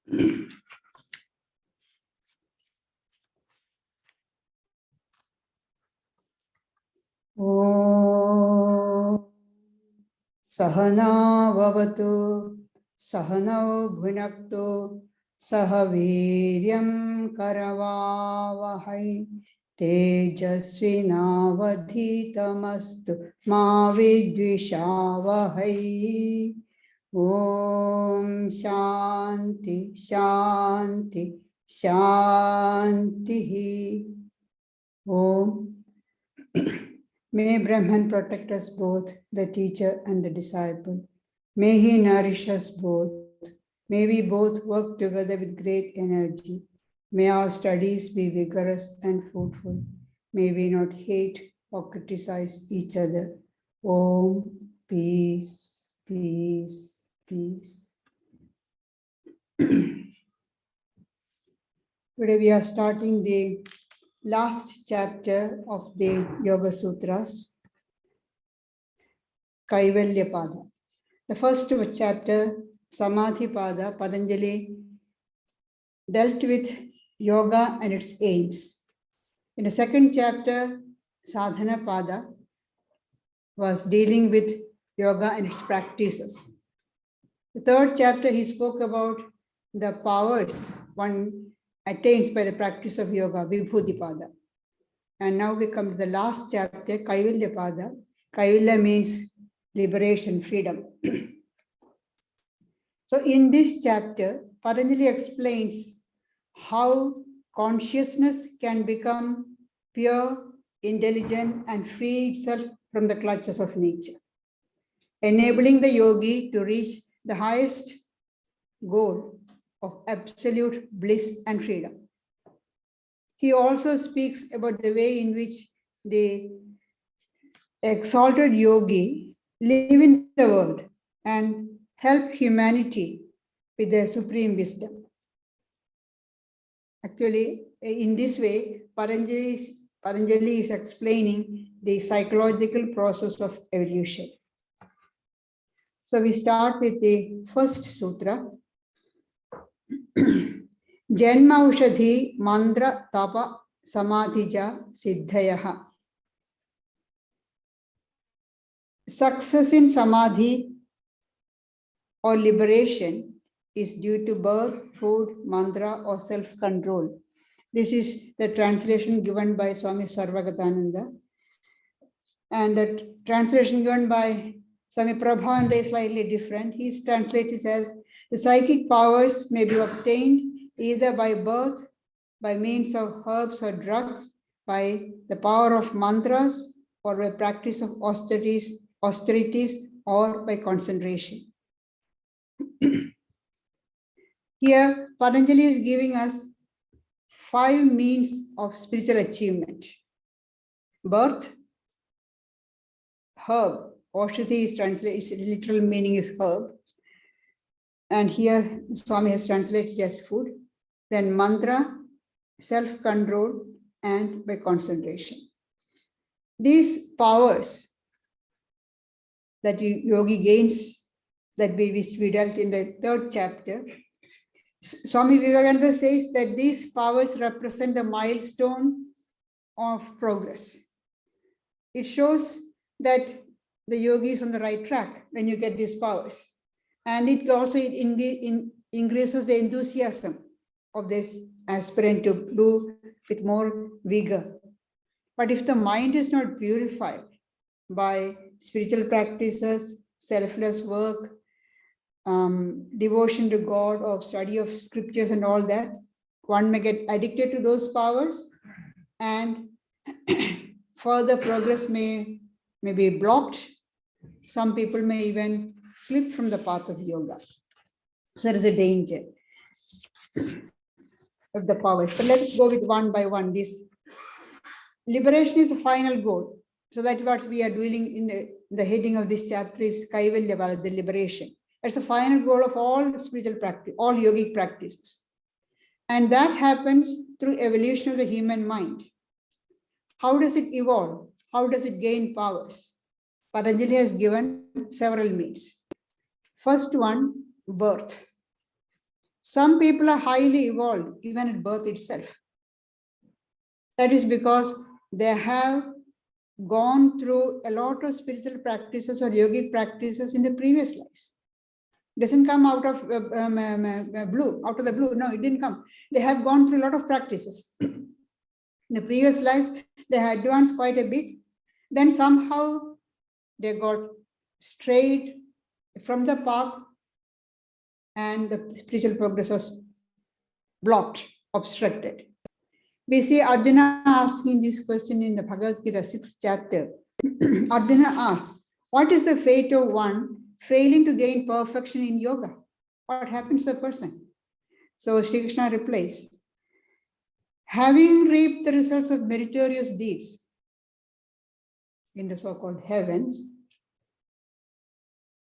Om Sahana Vavatu Sahanau Bhunaktu Sahaviryam Karavavahai Tejasvinavadhitamastu Ma Vidvishavahai. Om Shanti Shanti Shanti. Om. May Brahman protect us both, the teacher and the disciple. May he nourish us both. May we both work together with great energy. May our studies be vigorous and fruitful. May we not hate or criticize each other. Om, peace, peace, peace. Today we are starting the last chapter of the Yoga Sutras, Kaivalya Pada. The first chapter, Samadhi Pada, Patanjali dealt with yoga and its aims. In the second chapter, Sadhana Pada was dealing with yoga and its practices. The third chapter, he spoke about the powers one attains by the practice of yoga, Vibhuti Pada. And now we come to the last chapter, Kaivalya Pada. Kaivalya means liberation, freedom. So in this chapter, Patanjali explains how consciousness can become pure, intelligent, and free itself from the clutches of nature, enabling the yogi to reach the highest goal of absolute bliss and freedom. He also speaks about the way in which the exalted yogi live in the world and help humanity with their supreme wisdom. Actually, in this way, Patanjali is explaining the psychological process of evolution. So we start with the first sutra. Janma Ushadhi Mandra Tapa Samadhija Siddhayaha. Success in Samadhi or liberation is due to birth, food, mantra, or self-control. This is the translation given by Swami Sarvagatananda. And the translation given by Swami Prabhupada is slightly different. He translates it as the psychic powers may be obtained either by birth, by means of herbs or drugs, by the power of mantras, or by practice of austerities, or by concentration. Here, Patanjali is giving us 5 means of spiritual achievement. Birth, herb, Aushadhi is translated, its literal meaning is herb. And here, Swami has translated as food. Then mantra, self-control, and by concentration. These powers that yogi gains, which we dealt in the third chapter, Swami Vivekananda says that these powers represent the milestone of progress. It shows that the yogi is on the right track when you get these powers. And it also increases the enthusiasm of this aspirant to do with more vigor. But if the mind is not purified by spiritual practices, selfless work, devotion to God, or study of scriptures and all that, one may get addicted to those powers, and further progress may be blocked. Some people may even slip from the path of yoga. So there is a danger of the powers. But let's go with one by one. This liberation is a final goal. So that's what we are doing in the heading of this chapter is Kaivalya Pada, the liberation. It's a final goal of all spiritual practice, all yogic practices. And that happens through evolution of the human mind. How does it evolve? How does it gain powers? Patanjali has given several means. First one, birth. Some people are highly evolved even at birth itself. That is because they have gone through a lot of spiritual practices or yogic practices in the previous lives. It doesn't come out of out of the blue. No, it didn't come. They have gone through a lot of practices. In the previous lives, they had advanced quite a bit. Then somehow they got strayed from the path and the spiritual progress was blocked, obstructed. We see Arjuna asking this question in the Bhagavad Gita 6th chapter. Arjuna asks, what is the fate of one failing to gain perfection in yoga? What happens to a person? So Sri Krishna replies, having reaped the results of meritorious deeds in the so-called heavens,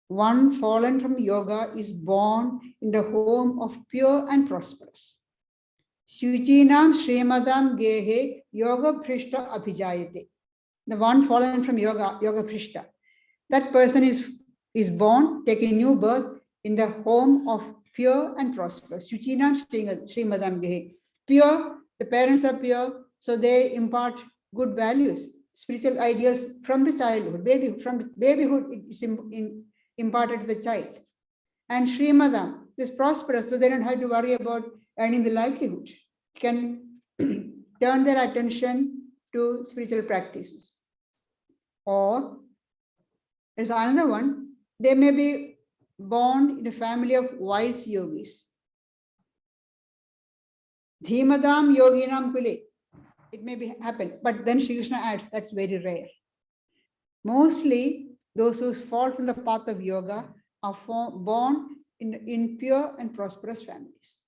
one fallen from yoga is born in the home of pure and prosperous. Shuchinam Srimadam Gehe Yoga Prishta Abhijayate. The one fallen from yoga Prishta. That person is born, taking new birth in the home of pure and prosperous. Shuchinam Srimadam Gehe. Pure, the parents are pure, so they impart good values, spiritual ideals from the childhood. From the babyhood, it's imparted to the child. And Srimadam is prosperous, so they don't have to worry about earning the livelihood. Can turn their attention to spiritual practices. Or there's another one, they may be born in a family of wise yogis. Dhimadam yoginam kule. It may happen, but then Shri Krishna adds, that's very rare. Mostly, those who fall from the path of yoga are born in pure and prosperous families.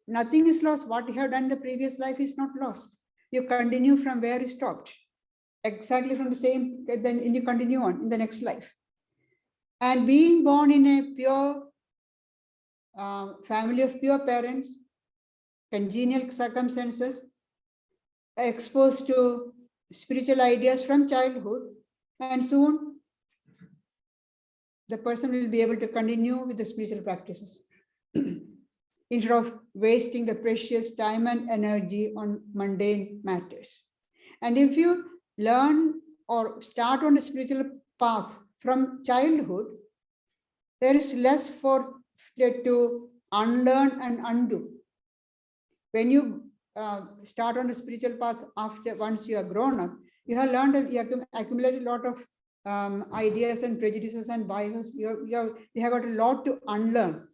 Nothing is lost. What you have done in the previous life is not lost. You continue from where you stopped. Exactly from the same, then you continue on in the next life. And being born in a pure family of pure parents, congenial circumstances, exposed to spiritual ideas from childhood, and soon the person will be able to continue with the spiritual practices instead of wasting the precious time and energy on mundane matters. And if you learn or start on the spiritual path from childhood, there is less for to unlearn and undo. When you start on the spiritual path once you are grown up, you have learned and you have accumulated a lot of ideas and prejudices and biases. You have got a lot to unlearn,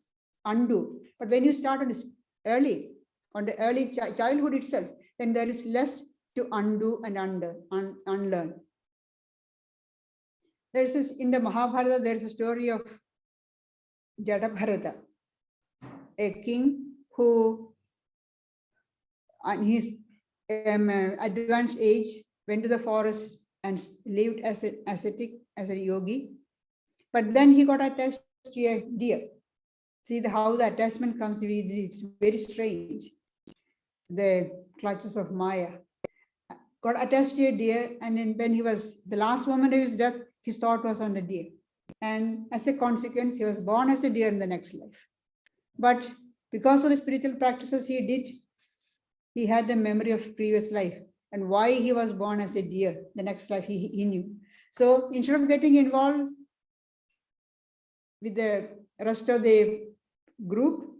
undo. But when you start on the early childhood itself, then there is less to undo and unlearn. There's this in the Mahabharata, there's a story of Jadabharata, a king who, in his advanced age, went to the forest and lived as an ascetic, as a yogi. But then he got attached to a deer. See how the attachment comes, it's very strange. The clutches of Maya. Got attached to a deer, and then when he was, the last moment of his death, his thought was on the deer. And as a consequence, he was born as a deer in the next life. But because of the spiritual practices he did, he had the memory of previous life and why he was born as a deer. The next life he knew. So instead of getting involved with the rest of the group,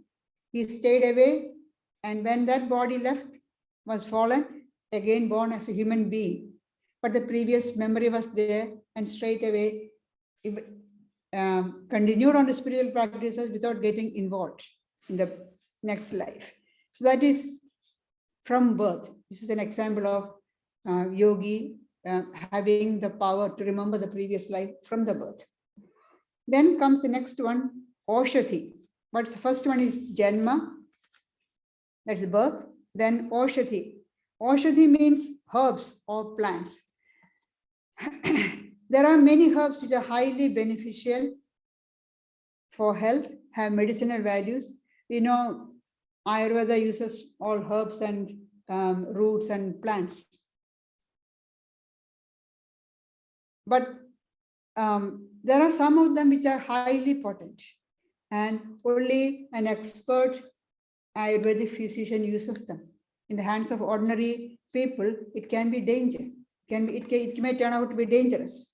he stayed away. And when that body left, was fallen, again born as a human being. But the previous memory was there, and straight away continued on the spiritual practices without getting involved in the next life. So that is from birth. This is an example of yogi having the power to remember the previous life from the birth. Then comes the next one, Oshati. But the first one is Janma, that's birth. Then Oshati. Oshati means herbs or plants. There are many herbs which are highly beneficial for health, have medicinal values. We know Ayurveda uses all herbs and roots and plants. But there are some of them which are highly potent. and only an expert Ayurvedic physician uses them. In the hands of ordinary people, it can be danger. It may turn out to be dangerous.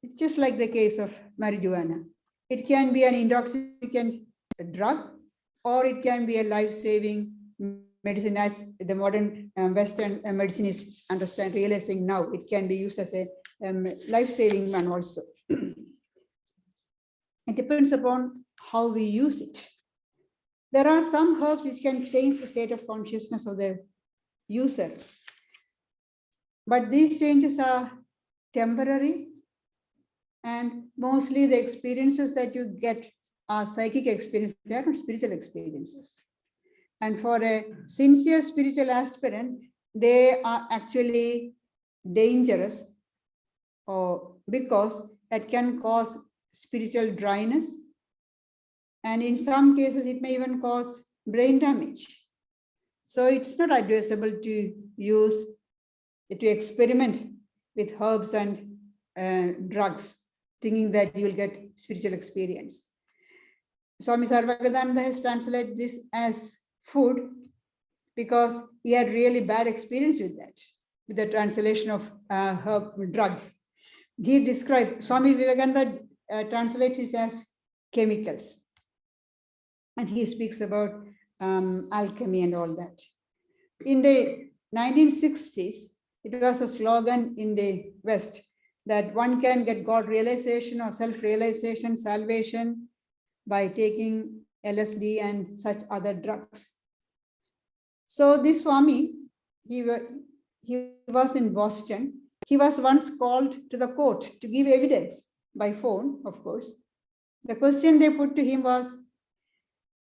It's just like the case of marijuana. It can be an intoxicant drug, or it can be a life-saving medicine, as the modern Western medicine is realizing now. It can be used as a life-saving one also. It depends upon how we use it. There are some herbs which can change the state of consciousness of the user. But these changes are temporary, and mostly the experiences that you get are psychic experiences, they are not spiritual experiences. And for a sincere spiritual aspirant, they are actually dangerous, or because that can cause spiritual dryness. And in some cases, it may even cause brain damage. So it's not advisable to experiment with herbs and drugs, thinking that you will get spiritual experience. Swami Sarvagadanda has translated this as food because he had really bad experience with that, with the translation of drugs. He described, Swami Vivekananda translates it as chemicals. And he speaks about alchemy and all that. In the 1960s, it was a slogan in the West that one can get God realization or self-realization, salvation by taking LSD and such other drugs. So this Swami, he was in Boston. He was once called to the court to give evidence by phone, of course. The question they put to him was,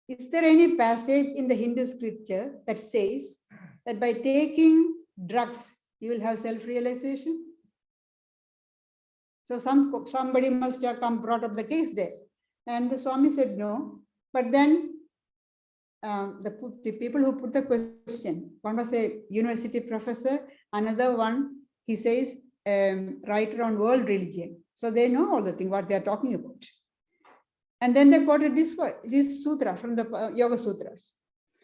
is there any passage in the Hindu scripture that says that by taking drugs, you will have self-realization? So somebody must have brought up the case there. And the Swami said no. But then the people who put the question, one was a university professor, another one, he says, writer on world religion. So they know all the things, what they are talking about. And then they quoted this sutra from the Yoga Sutras.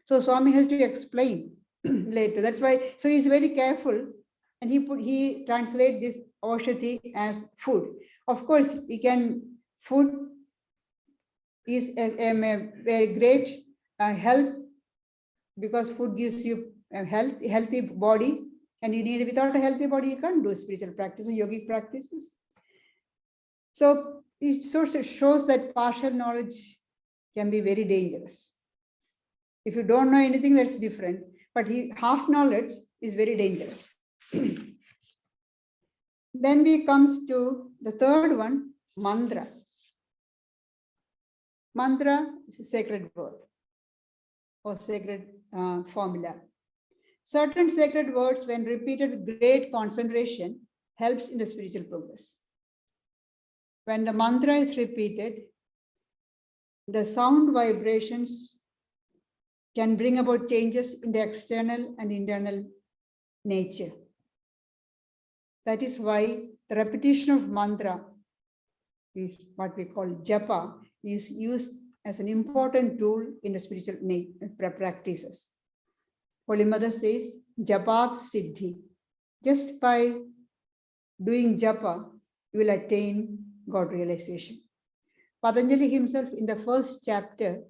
So Swami has to explain later. That's why, so he's very careful, and he translates this Aushadhi as food. Of course, food is a very great help, because food gives you a healthy body, and without a healthy body, you can't do spiritual practices, yogic practices. So it sort of shows that partial knowledge can be very dangerous. If you don't know anything, that's different. But half knowledge is very dangerous. Then we comes to the third one, mantra. Mantra is a sacred word or sacred formula. Certain sacred words, when repeated with great concentration, helps in the spiritual progress. When the mantra is repeated, the sound vibrations can bring about changes in the external and internal nature. That is why the repetition of mantra is what we call japa, is used as an important tool in the spiritual practices. Holy Mother says, japat siddhi. Just by doing japa, you will attain God realization. Patanjali himself, in the first chapter,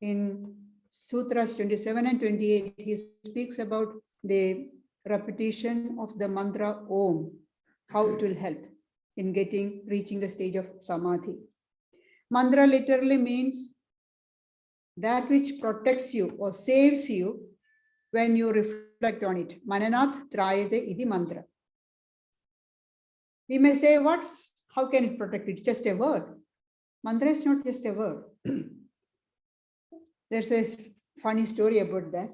in Sutras 27 and 28, he speaks about the repetition of the mantra Om, how it will help in reaching the stage of samadhi. Mantra literally means that which protects you or saves you when you reflect on it. Mananath trayate iti mantra. We may say, how can it protect? It's just a word. Mantra is not just a word. There's a funny story about that.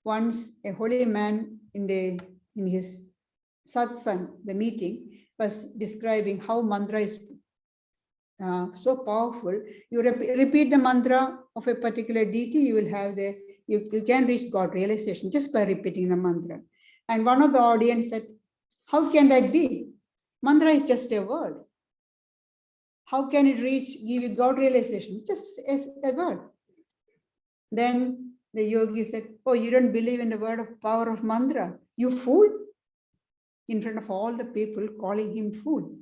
Once a holy man in his satsang, the meeting, was describing how mantra is so powerful. You repeat the mantra of a particular deity, you will have you can reach God realization just by repeating the mantra. And one of the audience said, how can that be? Mantra is just a word. How can it give you God realization? Just a word. Then the yogi said, oh, you don't believe in the word of power of mantra. You fool. In front of all the people calling him fool.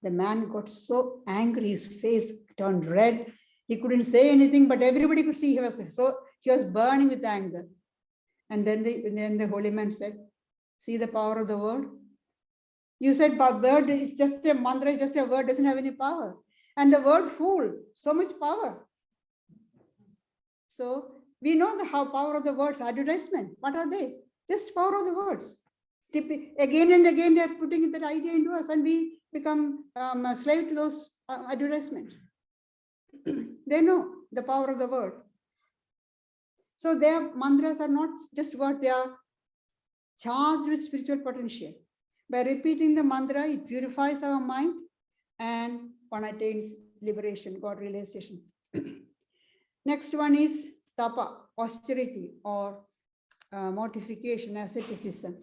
The man got so angry, his face turned red. He couldn't say anything, but everybody could see he was burning with anger. And then the holy man said, see the power of the word? You said word is just a mantra, is just a word, doesn't have any power. And the word fool, so much power. So we know how power of the words, advertisement. What are they? Just power of the words. Again and again, they are putting that idea into us, and we become a slave to those advertisements. They know the power of the word. So their mantras are not just words, they are charged with spiritual potential. By repeating the mantra, it purifies our mind and one attains liberation, God realization. Next one is tapa, austerity or mortification, asceticism.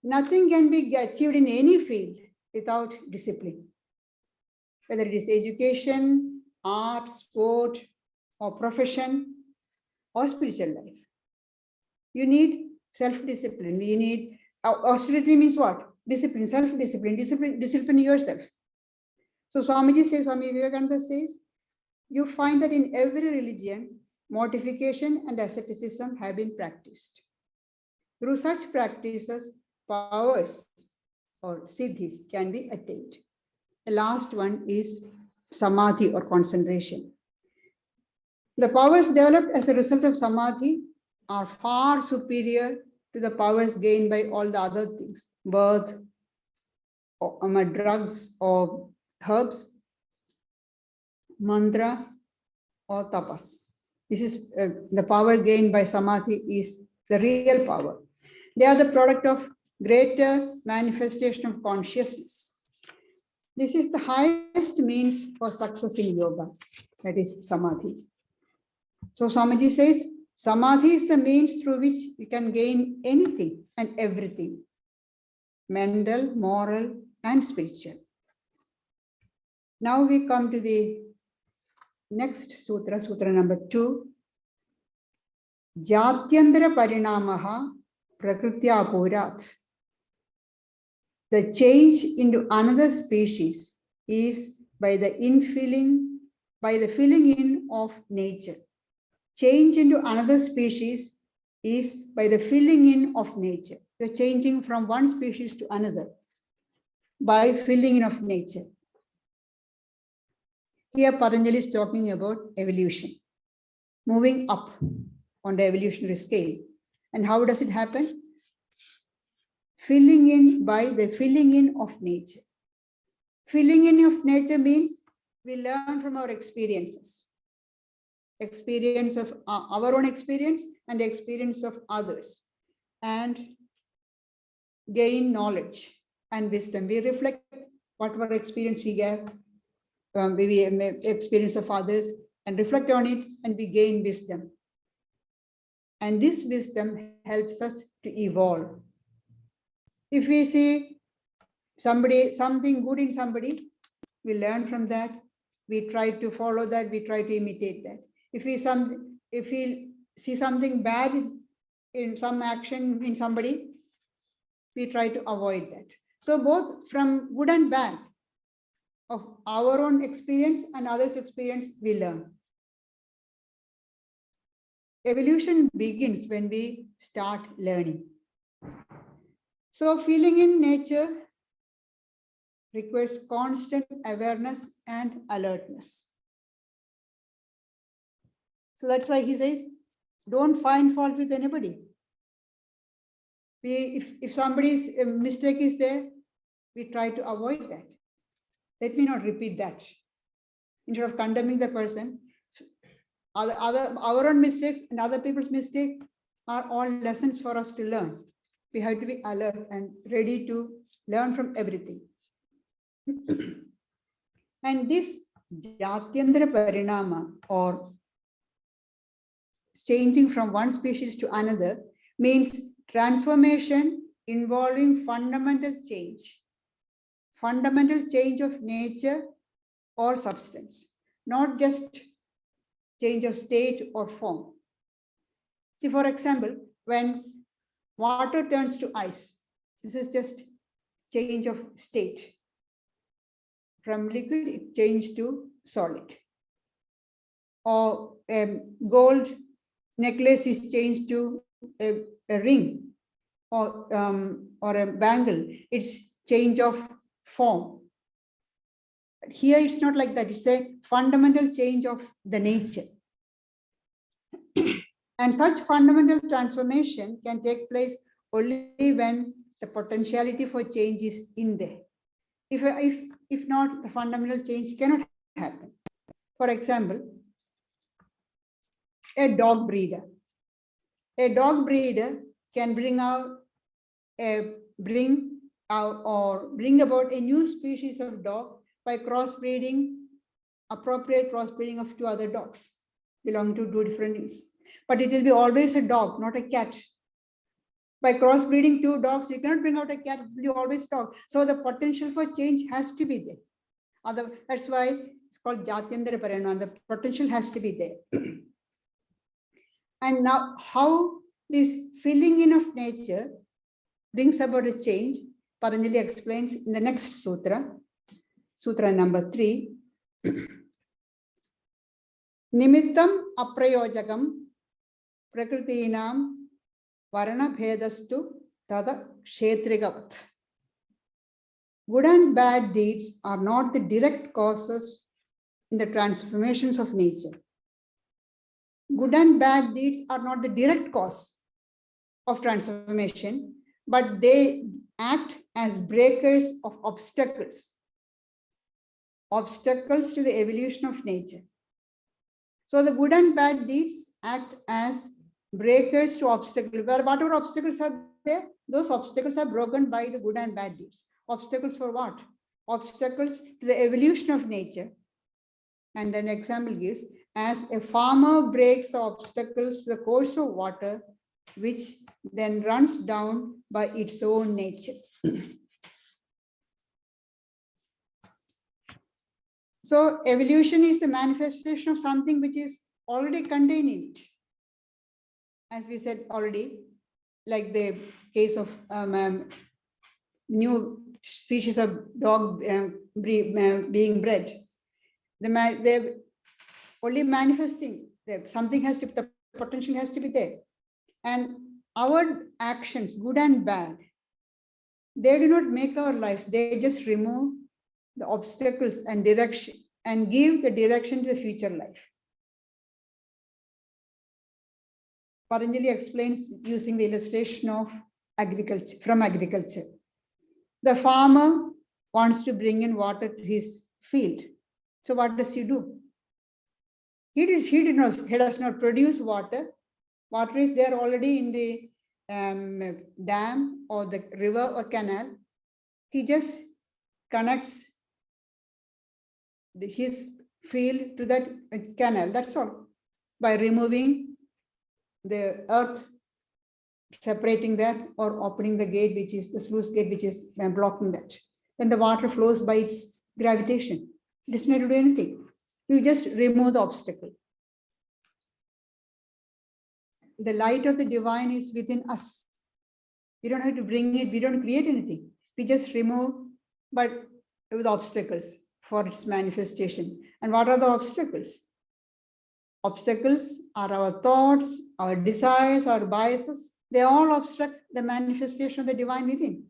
Nothing can be achieved in any field without discipline. Whether it is education, art, sport, or profession, or spiritual life. You need self-discipline. You need, austerity means what? Discipline, self-discipline, discipline yourself. So Swamiji says, Swami Vivekananda says, you find that in every religion, mortification and asceticism have been practiced. Through such practices, powers or siddhis can be attained. The last one is samadhi or concentration. The powers developed as a result of samadhi are far superior to the powers gained by all the other things, birth, or drugs, or herbs, mantra, or tapas. This is the power gained by samadhi is the real power. They are the product of greater manifestation of consciousness. This is the highest means for success in yoga, that is samadhi. So Swamiji says, samadhi is the means through which you can gain anything and everything, mental, moral, and spiritual. Now we come to the next sutra, sutra number 2. Jatyandara parinamaha prakritya purat. The change into another species is by the filling in of nature. Change into another species is by the filling in of nature. You're changing from one species to another by filling in of nature. Here Patanjali is talking about evolution, moving up on the evolutionary scale. And how does it happen? Filling in by the filling in of nature. Filling in of nature means we learn from our experiences. Experience of our own experience and the experience of others, and gain knowledge and wisdom. We reflect whatever experience we get, we experience of others, and reflect on it, and we gain wisdom. And this wisdom helps us to evolve. If we see something good in somebody, we learn from that. We try to follow that. We try to imitate that. If we see something bad in some action in somebody, we try to avoid that. So both from good and bad of our own experience and others' experience, we learn. Evolution begins when we start learning. So feeling in nature requires constant awareness and alertness. So that's why he says, don't find fault with anybody. If somebody's mistake is there, we try to avoid that. Let me not repeat that. Instead of condemning the person, our own mistakes and other people's mistakes are all lessons for us to learn. We have to be alert and ready to learn from everything. And this Jatyandara Parinama, or changing from one species to another, means transformation involving fundamental change of nature or substance, not just change of state or form. See, for example, when water turns to ice, this is just change of state. From liquid, it changed to solid. Or a gold necklace is changed to a ring, or a bangle. It's change of form. Here it's not like that. It's a fundamental change of the nature. And such fundamental transformation can take place only when the potentiality for change is in there. If not, the fundamental change cannot happen. For example, a dog breeder. A dog breeder can bring about a new species of dog by crossbreeding, appropriate crossbreeding of two other dogs belonging to two different breeds. But it will be always a dog, not a cat. By crossbreeding two dogs, you cannot bring out a cat, it will be always dog. So the potential for change has to be there. That's why it's called Jatyandara Parinama. The potential has to be there. And now, how this filling in of nature brings about a change, Patanjali explains in the next sutra, sutra number 3. Nimittam aprayojagam prakritinam varana bhedastu tada kshetrigavat. Good and bad deeds are not the direct causes in the transformations of nature. Good and bad deeds are not the direct cause of transformation, but they act as breakers of obstacles to the evolution of nature. So the good and bad deeds act as breakers to obstacles. Whatever obstacles are there, those obstacles are broken by the good and bad deeds. Obstacles for what? Obstacles to the evolution of nature. And then example gives, as a farmer breaks the obstacles to the course of water, which then runs down by its own nature. So evolution is the manifestation of something which is already contained in it. As we said already, like the case of new species of dog being bred. They're only manifesting. Something has to, the potential has to be there. And our actions, good and bad, they do not make our life. They just remove the obstacles and direction and give the direction to the future life. Patanjali explains using the illustration of agriculture, from agriculture. The farmer wants to bring in water to his field. So what does he do? He does not produce water. Water is there already in the dam or the river or canal. He just connects his field to that canal. That's all. By removing the earth, separating that, or opening the gate, which is the sluice gate, which is blocking that. Then the water flows by its gravitation. It does not do anything. You just remove the obstacle. The light of the divine is within us. We don't have to bring it. We don't create anything. We just remove, but with obstacles for its manifestation. And what are the obstacles? Obstacles are our thoughts, our desires, our biases. They all obstruct the manifestation of the divine within.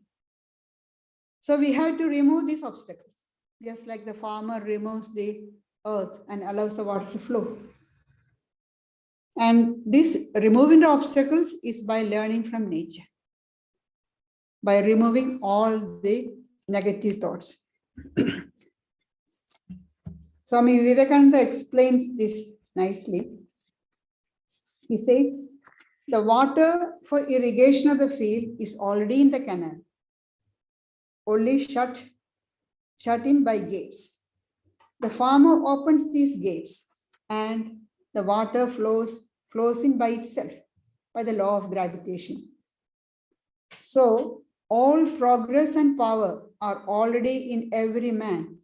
So we have to remove these obstacles, just like the farmer removes the earth and allows the water to flow. And this removing the obstacles is by learning from nature, by removing all the negative thoughts. Swami Vivekananda explains this nicely. He says, the water for irrigation of the field is already in the canal, only shut in by gates. The farmer opens these gates and the water flows in by itself, by the law of gravitation. So all progress and power are already in every man.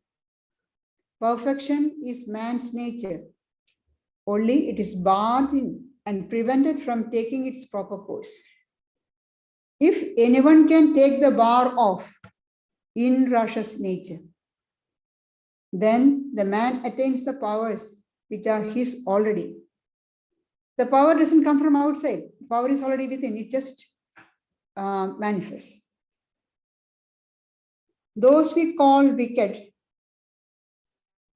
perfection is man's nature. Only it is barred in and prevented from taking its proper course. If anyone can take the bar off in Rasha's nature, then the man attains the powers which are his already. The power doesn't come from outside. Power is already within. It just manifests. Those we call wicked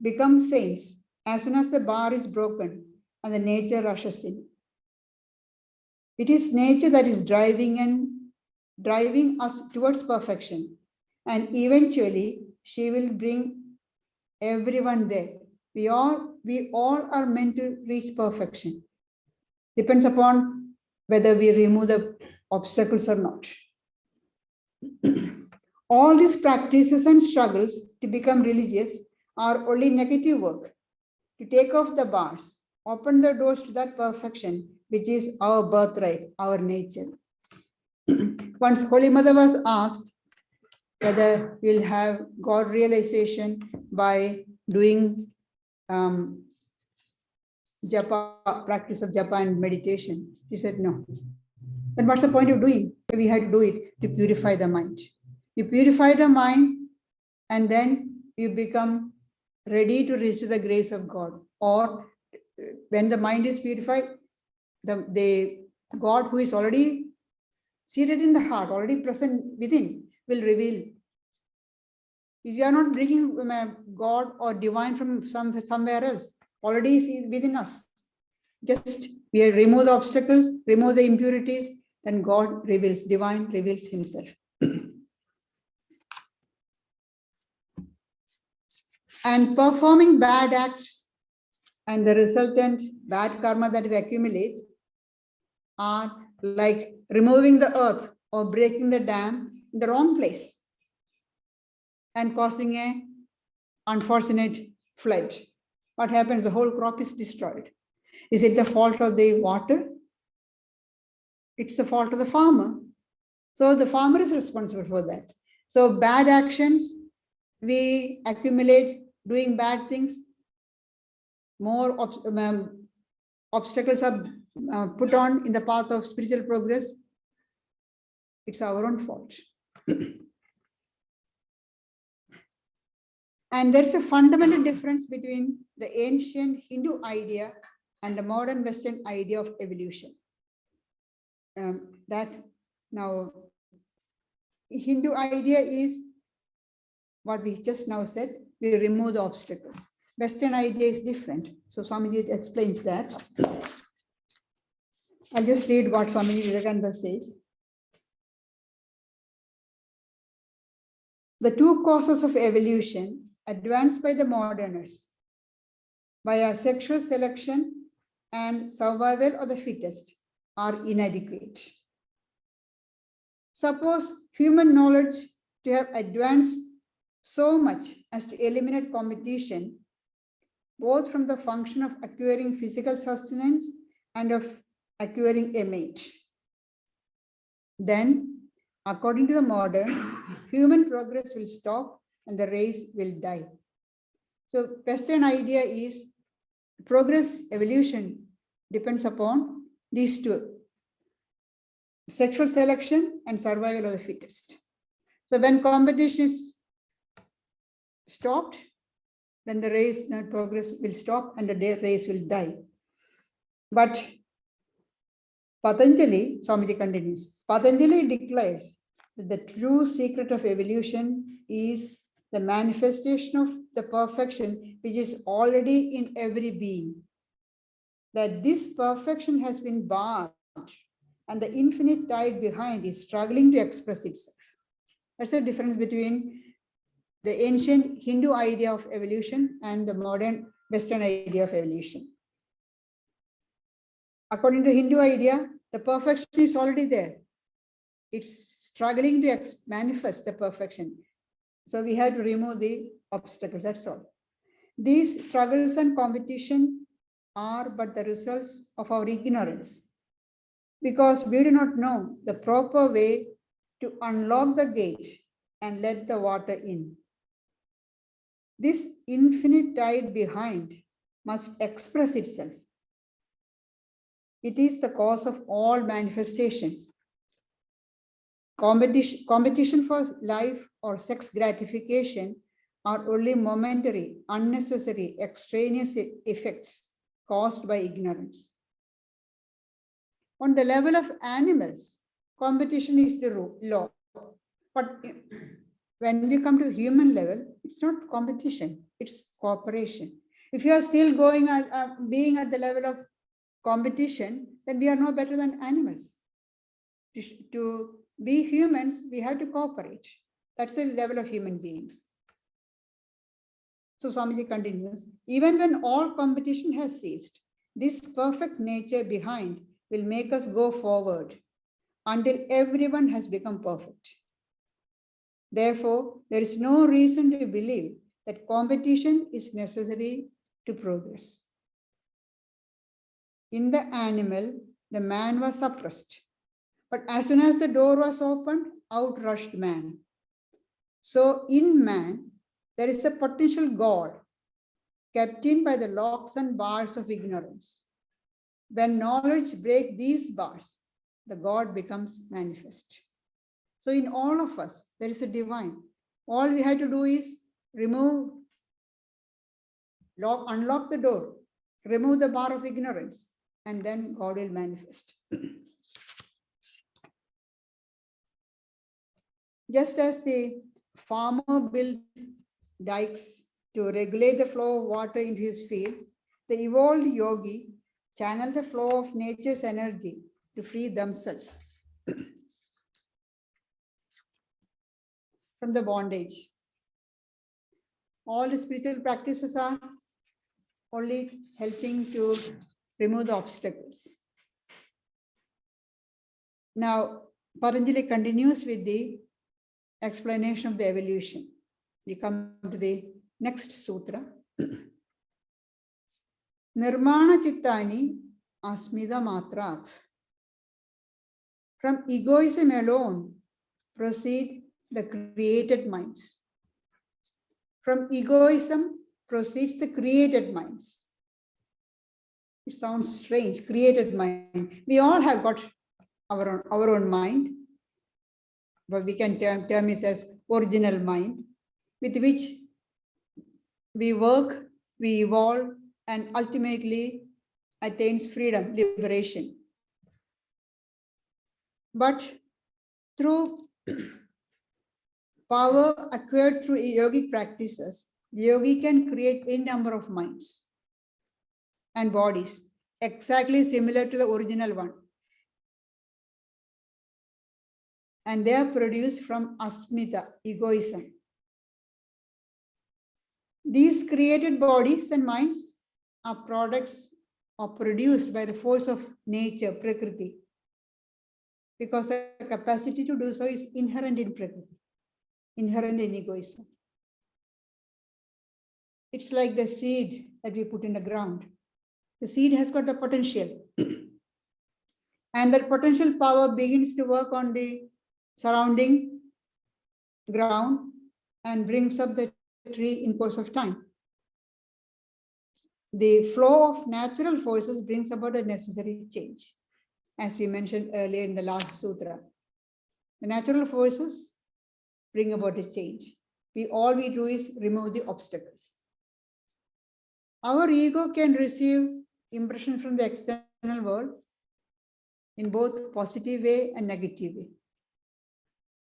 become saints as soon as the bar is broken and the nature rushes in. It is nature that is driving us towards perfection. And eventually, she will bring everyone there. We all are meant to reach perfection. Depends upon whether we remove the obstacles or not. All these practices and struggles to become religious are only negative work. To take off the bars, open the doors to that perfection, which is our birthright, our nature. Once Holy Mother was asked whether we'll have God realization by doing japa, practice of japa and meditation. She said no. Then what's the point of doing? We had to do it to purify the mind. You purify the mind and then you become ready to receive the grace of God. Or when the mind is purified, the God who is already seated in the heart, already present within, will reveal. If you are not bringing God or divine from somewhere else, already is within us. Just we remove the obstacles, remove the impurities, then God reveals, divine reveals himself. And performing bad acts and the resultant bad karma that we accumulate are like removing the earth or breaking the dam in the wrong place and causing an unfortunate flood. What happens? The whole crop is destroyed. Is it the fault of the water? It's the fault of the farmer. So the farmer is responsible for that. So bad actions, we accumulate doing bad things, more obstacles are put on in the path of spiritual progress. It's our own fault. And there's a fundamental difference between the ancient Hindu idea and the modern Western idea of evolution. That now, Hindu idea is what we just now said, we remove the obstacles. Western idea is different. So Swamiji explains that. I'll just read what Swamiji Vivekananda says. The two causes of evolution advanced by the modernists via sexual selection and survival of the fittest are inadequate. Suppose human knowledge to have advanced so much as to eliminate competition, both from the function of acquiring physical sustenance and of acquiring a mate. Then, according to the modern, human progress will stop and the race will die. So, Western idea is progress, evolution depends upon these two: sexual selection and survival of the fittest. So, when competition is stopped, then the race, the progress will stop and the race will die. But Patanjali, Swamiji continues, Patanjali declares that the true secret of evolution is the manifestation of the perfection which is already in every being. That this perfection has been barred and the infinite tide behind is struggling to express itself. That's the difference between the ancient Hindu idea of evolution and the modern Western idea of evolution. According to Hindu idea, the perfection is already there. It's struggling to manifest the perfection. So we have to remove the obstacles, that's all. These struggles and competition are but the results of our ignorance, because we do not know the proper way to unlock the gate and let the water in. This infinite tide behind must express itself. It is the cause of all manifestation. Competition for life or sex gratification are only momentary, unnecessary, extraneous effects caused by ignorance. On the level of animals, competition is the law. But when we come to the human level, it's not competition, it's cooperation. If you are still being at the level of competition, then we are no better than animals. To be humans, we have to cooperate. That's the level of human beings. So Swamiji continues, even when all competition has ceased, this perfect nature behind will make us go forward until everyone has become perfect. Therefore, there is no reason to believe that competition is necessary to progress. In the animal, the man was suppressed. But as soon as the door was opened, out rushed man. So in man, there is a potential God kept in by the locks and bars of ignorance. When knowledge breaks these bars, the God becomes manifest. So in all of us, there is a divine. All we have to do is unlock the door, remove the bar of ignorance, and then God will manifest. Just as the farmer built dikes to regulate the flow of water into his field, the evolved yogi channeled the flow of nature's energy to free themselves from the bondage. All the spiritual practices are only helping to remove the obstacles. Now, Patanjali continues with the explanation of the evolution. We come to the next sutra. Nirmana chittani asmida matrat. From egoism alone proceed the created minds. From egoism proceeds the created minds. It sounds strange, created mind. We all have got our own mind, but we can term it as original mind, with which we work, we evolve, and ultimately attains freedom, liberation. But through power acquired through yogic practices, the yogi can create a number of minds and bodies exactly similar to the original one. And they are produced from asmita, egoism. These created bodies and minds are products or produced by the force of nature, Prakriti, because the capacity to do so is inherent in Prakriti, inherent in egoism. It's like the seed that we put in the ground. The seed has got the potential. And that potential power begins to work on the surrounding ground and brings up the tree in course of time. The flow of natural forces brings about a necessary change, as we mentioned earlier in the last sutra. The natural forces bring about a change. All we do is remove the obstacles. Our ego can receive impression from the external world in both positive way and negative way.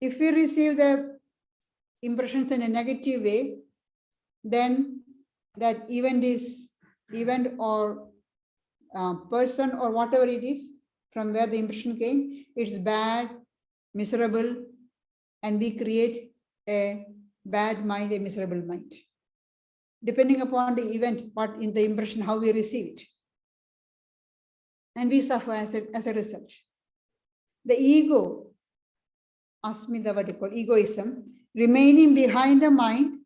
If we receive the impressions in a negative way, then that event or person or whatever it is from where the impression came, it's bad, miserable, and we create a bad mind, a miserable mind, depending upon the event, what in the impression, how we receive it. And we suffer as a result. The ego, asmita, what you call egoism, remaining behind the mind,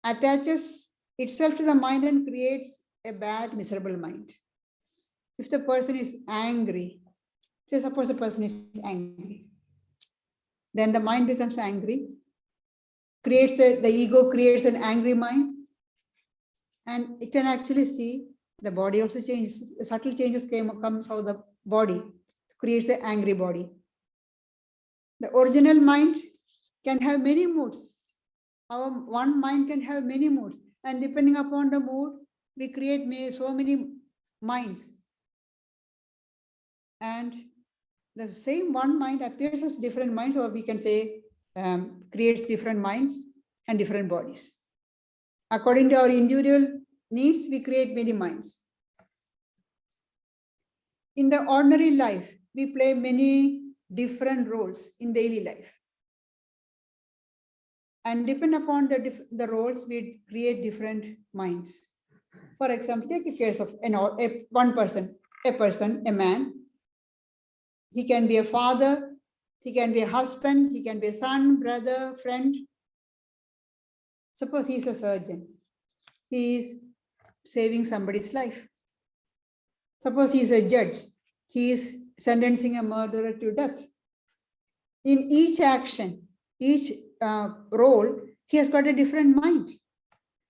attaches itself to the mind and creates a bad, miserable mind. If the person is angry, say suppose a person is angry, then the mind becomes angry, the ego creates an angry mind. And you can actually see the body also changes. Subtle changes comes out of the body, creates an angry body. The original mind can have many moods. Our one mind can have many moods. And depending upon the mood, we create so many minds. And the same one mind appears as different minds, or we can say creates different minds and different bodies. According to our individual needs, we create many minds. In the ordinary life, we play many different roles in daily life. And depending upon the roles, we create different minds. For example, take a case of a man. He can be a father, he can be a husband, he can be a son, brother, friend. Suppose he's a surgeon. He is saving somebody's life. Suppose he is a judge. He is sentencing a murderer to death. In each action, each role, he has got a different mind.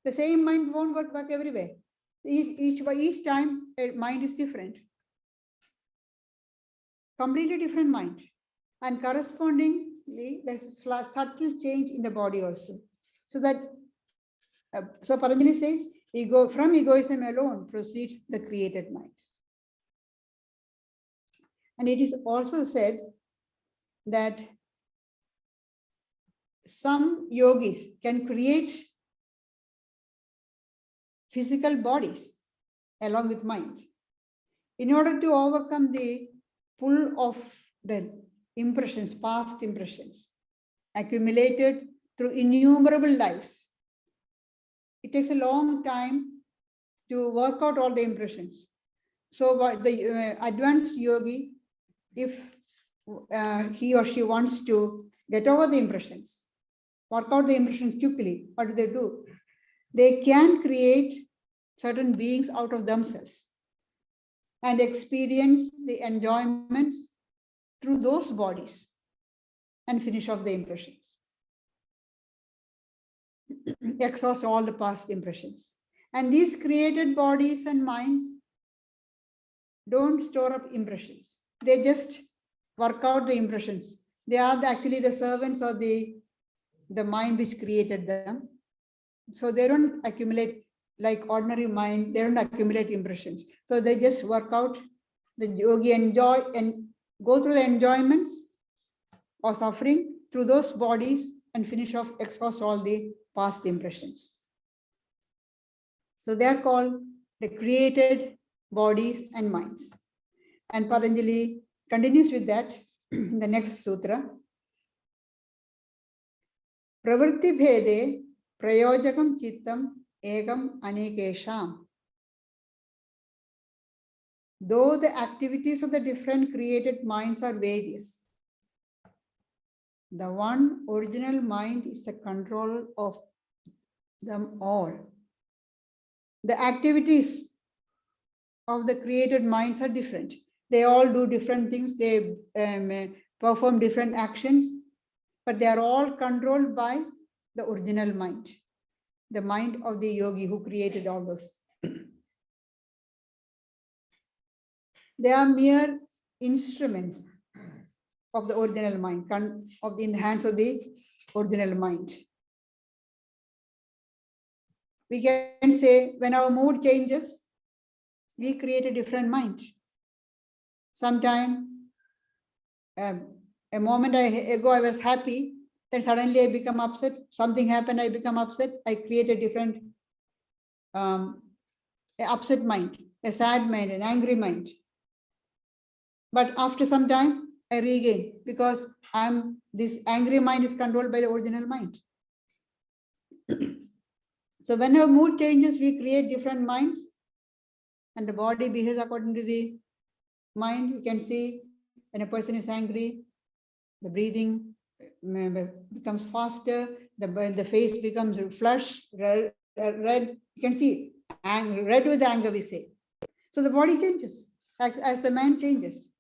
The same mind won't work everywhere. Each time, a mind is different. Completely different mind. And correspondingly, there's a subtle change in the body also. So that, so Patanjali says, from egoism alone proceeds the created minds. And it is also said that some yogis can create physical bodies along with mind in order to overcome the pull of the impressions, past impressions, accumulated through innumerable lives. It takes a long time to work out all the impressions. So the advanced yogi, if he or she wants to get over the impressions, work out the impressions quickly, what do? They can create certain beings out of themselves and experience the enjoyments through those bodies and finish off the impressions. Exhaust all the past impressions. And these created bodies and minds don't store up impressions. They just work out the impressions. They are actually the servants of the mind which created them. So they don't accumulate like ordinary mind. They don't accumulate impressions. So they just work out. The yogi enjoy and go through the enjoyments or suffering through those bodies and finish off, exhaust all the past impressions. So they are called the created bodies and minds. And Patanjali continues with that in the next sutra. Pravritti bhede prayojakam chittam egam anekesham. Though the activities of the different created minds are various, the one original mind is the controller of them all. The activities of the created minds are different. They all do different things. They perform different actions, but they are all controlled by the original mind, the mind of the yogi who created all those. They are mere instruments of the original mind, in the hands of the original mind. We can say when our mood changes, we create a different mind. Sometime, a moment ago I was happy, then suddenly I become upset. Something happened, I become upset. I create a different upset mind, a sad mind, an angry mind. But after some time, I regain because this angry mind is controlled by the original mind. So when our mood changes, we create different minds and the body behaves according to the mind. You can see when a person is angry, the breathing becomes faster, the face becomes flushed, red. You can see red with anger, we say. So the body changes as the mind changes.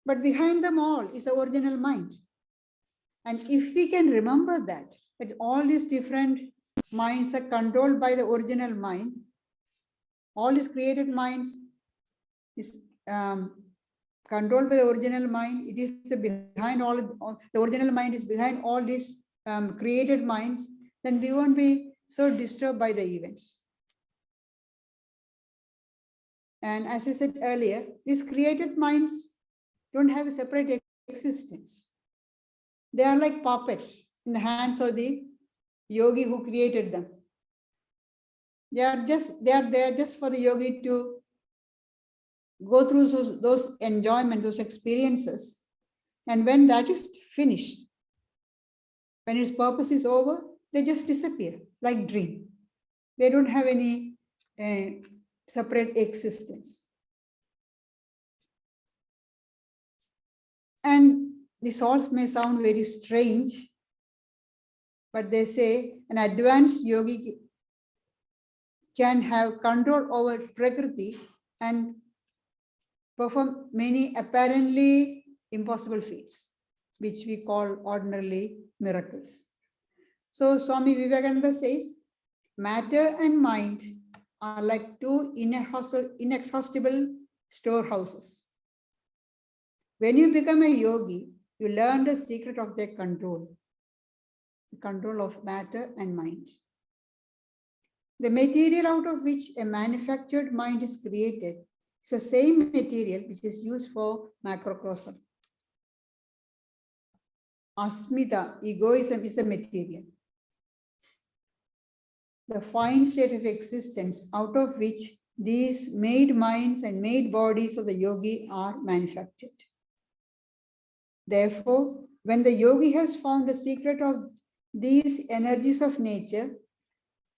But behind them all is the original mind. And if we can remember that, that all these different minds are controlled by the original mind. All these created minds is controlled by the original mind. It is behind all the original mind is behind all these created minds. Then we won't be so disturbed by the events. And as I said earlier, these created minds don't have a separate existence. They are like puppets in the hands of the yogi who created them. They are there just for the yogi to go through those enjoyment, those experiences. And when that is finished, when its purpose is over, they just disappear like dream. They don't have any separate existence. And this all may sound very strange, but they say an advanced yogi can have control over Prakriti and perform many apparently impossible feats, which we call ordinarily miracles. So Swami Vivekananda says, matter and mind are like two inexhaustible storehouses. When you become a yogi, you learn the secret of their control, the control of matter and mind. The material out of which a manufactured mind is created is the same material which is used for macrocosm. Asmita, egoism, is the material. The fine state of existence out of which these made minds and made bodies of the yogi are manufactured. Therefore, when the yogi has found the secret of these energies of nature,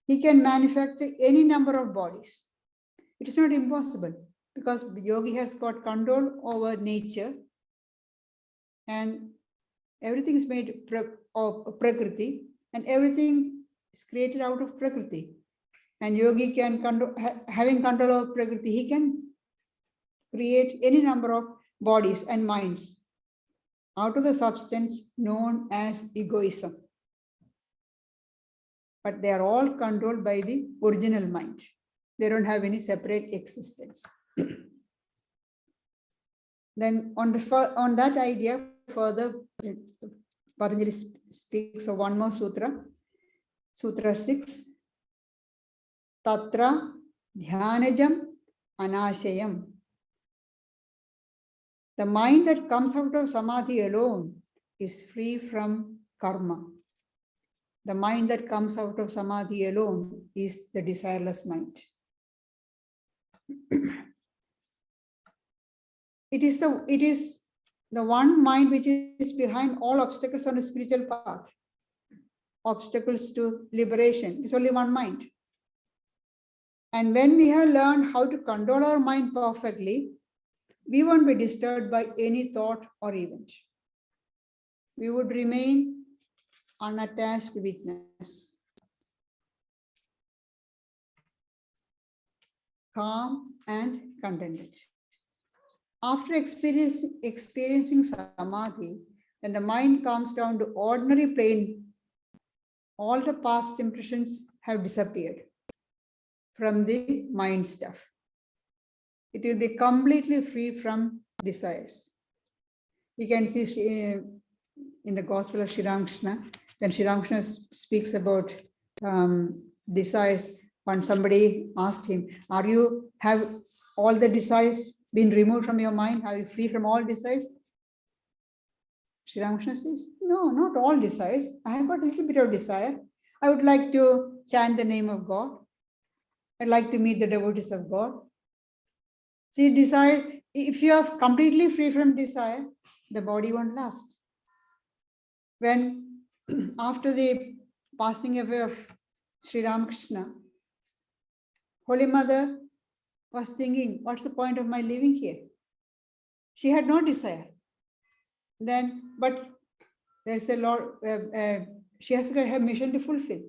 he can manufacture any number of bodies. It is not impossible because the yogi has got control over nature and everything is made of Prakriti and everything is created out of Prakriti. And yogi can control, having control of Prakriti, he can create any number of bodies and minds out of the substance known as egoism. But they are all controlled by the original mind. They don't have any separate existence. Then on that idea, further, Patanjali speaks of one more sutra, Sutra 6, Tatra Dhyanajam Anashayam. The mind that comes out of samadhi alone is free from karma. The mind that comes out of samadhi alone is the desireless mind. It is the one mind which is behind all obstacles on the spiritual path. Obstacles to liberation. It's only one mind. And when we have learned how to control our mind perfectly, we won't be disturbed by any thought or event. We would remain unattached witness, calm and contented. After experiencing samadhi, when the mind comes down to ordinary plane, all the past impressions have disappeared from the mind stuff. It will be completely free from desires. We can see in the Gospel of Sri Ramakrishna, when Sri Ramakrishna speaks about desires, when somebody asked him, have all the desires been removed from your mind? Are you free from all desires? Sri Ramakrishna says, no, not all desires. I have got a little bit of desire. I would like to chant the name of God. I'd like to meet the devotees of God. See, desire, if you are completely free from desire, the body won't last. When, after the passing away of Sri Ramakrishna, Holy Mother was thinking, what's the point of my living here? She had no desire. But there's a lot, she has got her mission to fulfill.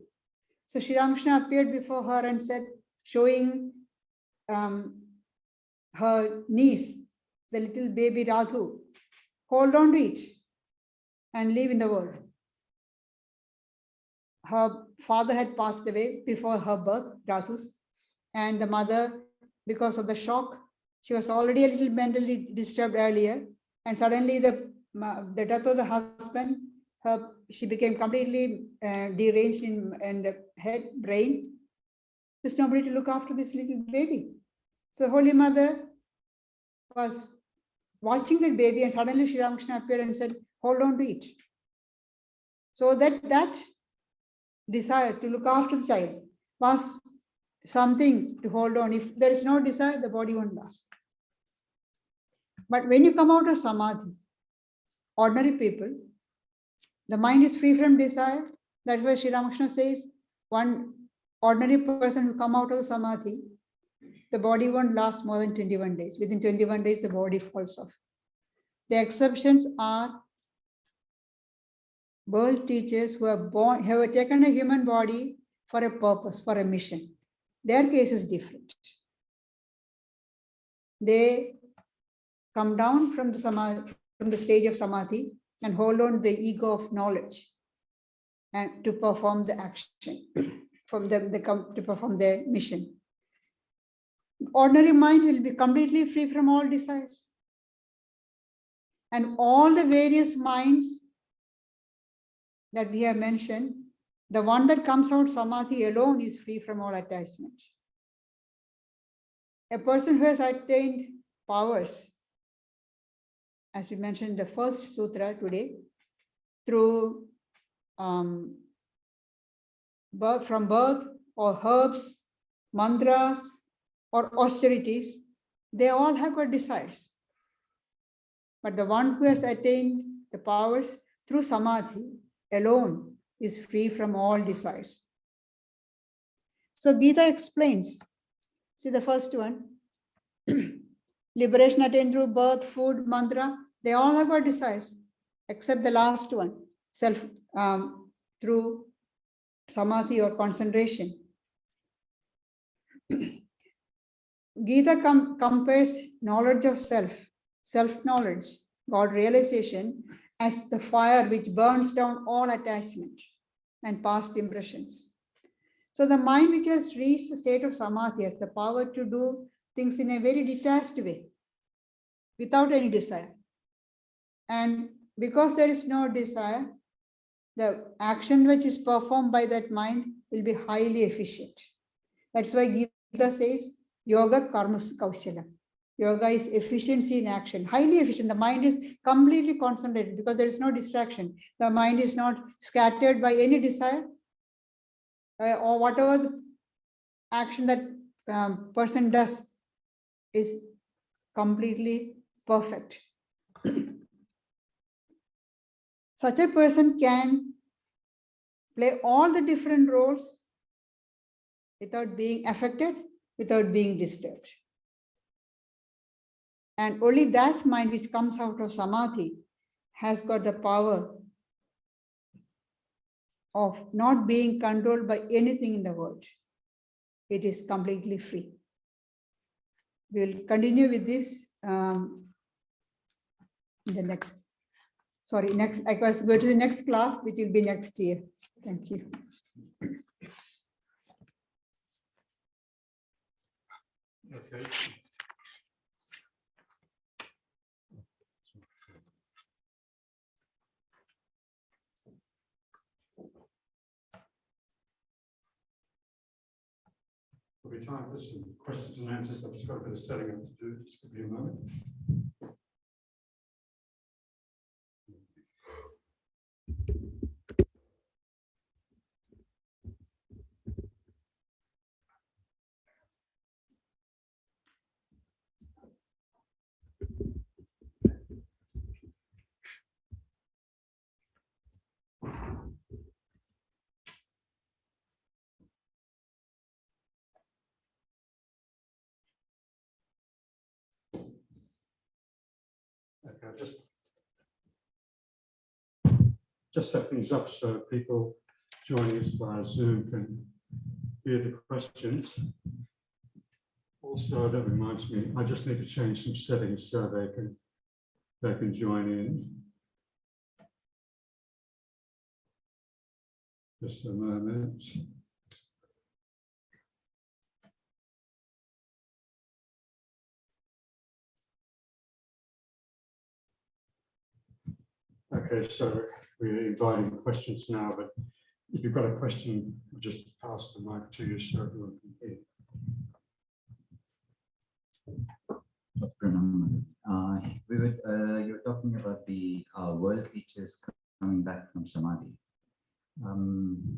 So Sri Ramakrishna appeared before her and said, showing her niece, the little baby Radhu, hold on to it and live in the world. her father had passed away before her birth, Rathus, and the mother, because of the shock, she was already a little mentally disturbed earlier, and suddenly the death of the husband, she became completely deranged in the head, brain. There's nobody to look after this little baby. So Holy Mother was watching the baby, and suddenly Sri Ramakrishna appeared and said, hold on to it. So that desire to look after the child was something to hold on. If there is no desire, the body won't last. But when you come out of samadhi, ordinary people, the mind is free from desire. That's why Sri Ramakrishna says, one ordinary person who come out of samadhi, the body won't last more than 21 days. Within 21 days, the body falls off. The exceptions are world teachers who have taken a human body for a purpose, for a mission. Their case is different. They come down from the stage of samadhi and hold on to the ego of knowledge and to perform the action. From them, they come to perform their mission. Ordinary mind will be completely free from all desires. And all the various minds that we have mentioned, the one that comes out samadhi alone is free from all attachment. A person who has attained powers, as we mentioned in the first sutra today, through from birth or herbs, mantras, or austerities, they all have got desires. But the one who has attained the powers through samadhi alone is free from all desires. So Gita explains, see the first one, liberation attained through birth, food, mantra, they all have got desires, except the last one, self, through samadhi or concentration. Gita compares knowledge of self-knowledge, God realization, as the fire which burns down all attachment and past impressions. So the mind which has reached the state of samadhi has the power to do things in a very detached way, without any desire. And because there is no desire, the action which is performed by that mind will be highly efficient. That's why Gita says, yoga karma kaushala. Yoga is efficiency in action, highly efficient. The mind is completely concentrated because there is no distraction. The mind is not scattered by any desire or whatever the action that person does is completely perfect. Such a person can play all the different roles without being affected, without being disturbed. And only that mind which comes out of samadhi has got the power of not being controlled by anything in the world. It is completely free. We'll continue with this the next. I was going to the next class, which will be next year. Thank you. Okay. There'll be time for some questions and answers. I've just got a bit of setting up to do. Just give me a moment. Okay, just set things up so people joining us via Zoom can hear the questions. Also, that reminds me, I just need to change some settings so they can join in. Just a moment. Okay, so we're inviting questions now, but if you've got a question, we'll just pass the mic to you so everyone can hear. You were talking about the world teachers coming back from Samadhi.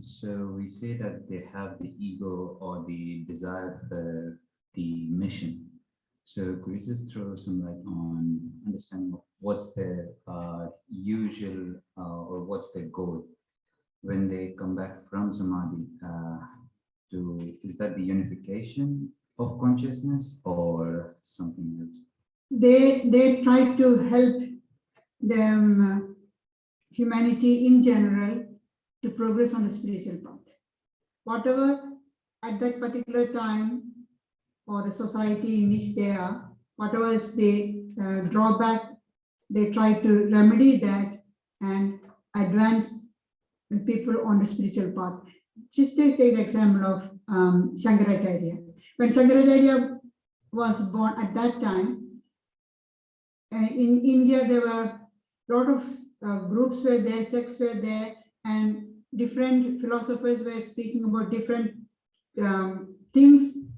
So we say that they have the ego or the desire for the mission. So could you just throw some light on understanding of what's their usual or what's their goal when they come back from Samadhi? Is that the unification of consciousness or something else? They try to help them, humanity in general, to progress on the spiritual path. Whatever at that particular time or the society in which they are, whatever is the drawback, they try to remedy that and advance the people on the spiritual path. Just take the example of Shankaracharya. When Shankaracharya was born at that time, in India there were a lot of groups were there, sects were there, and different philosophers were speaking about different things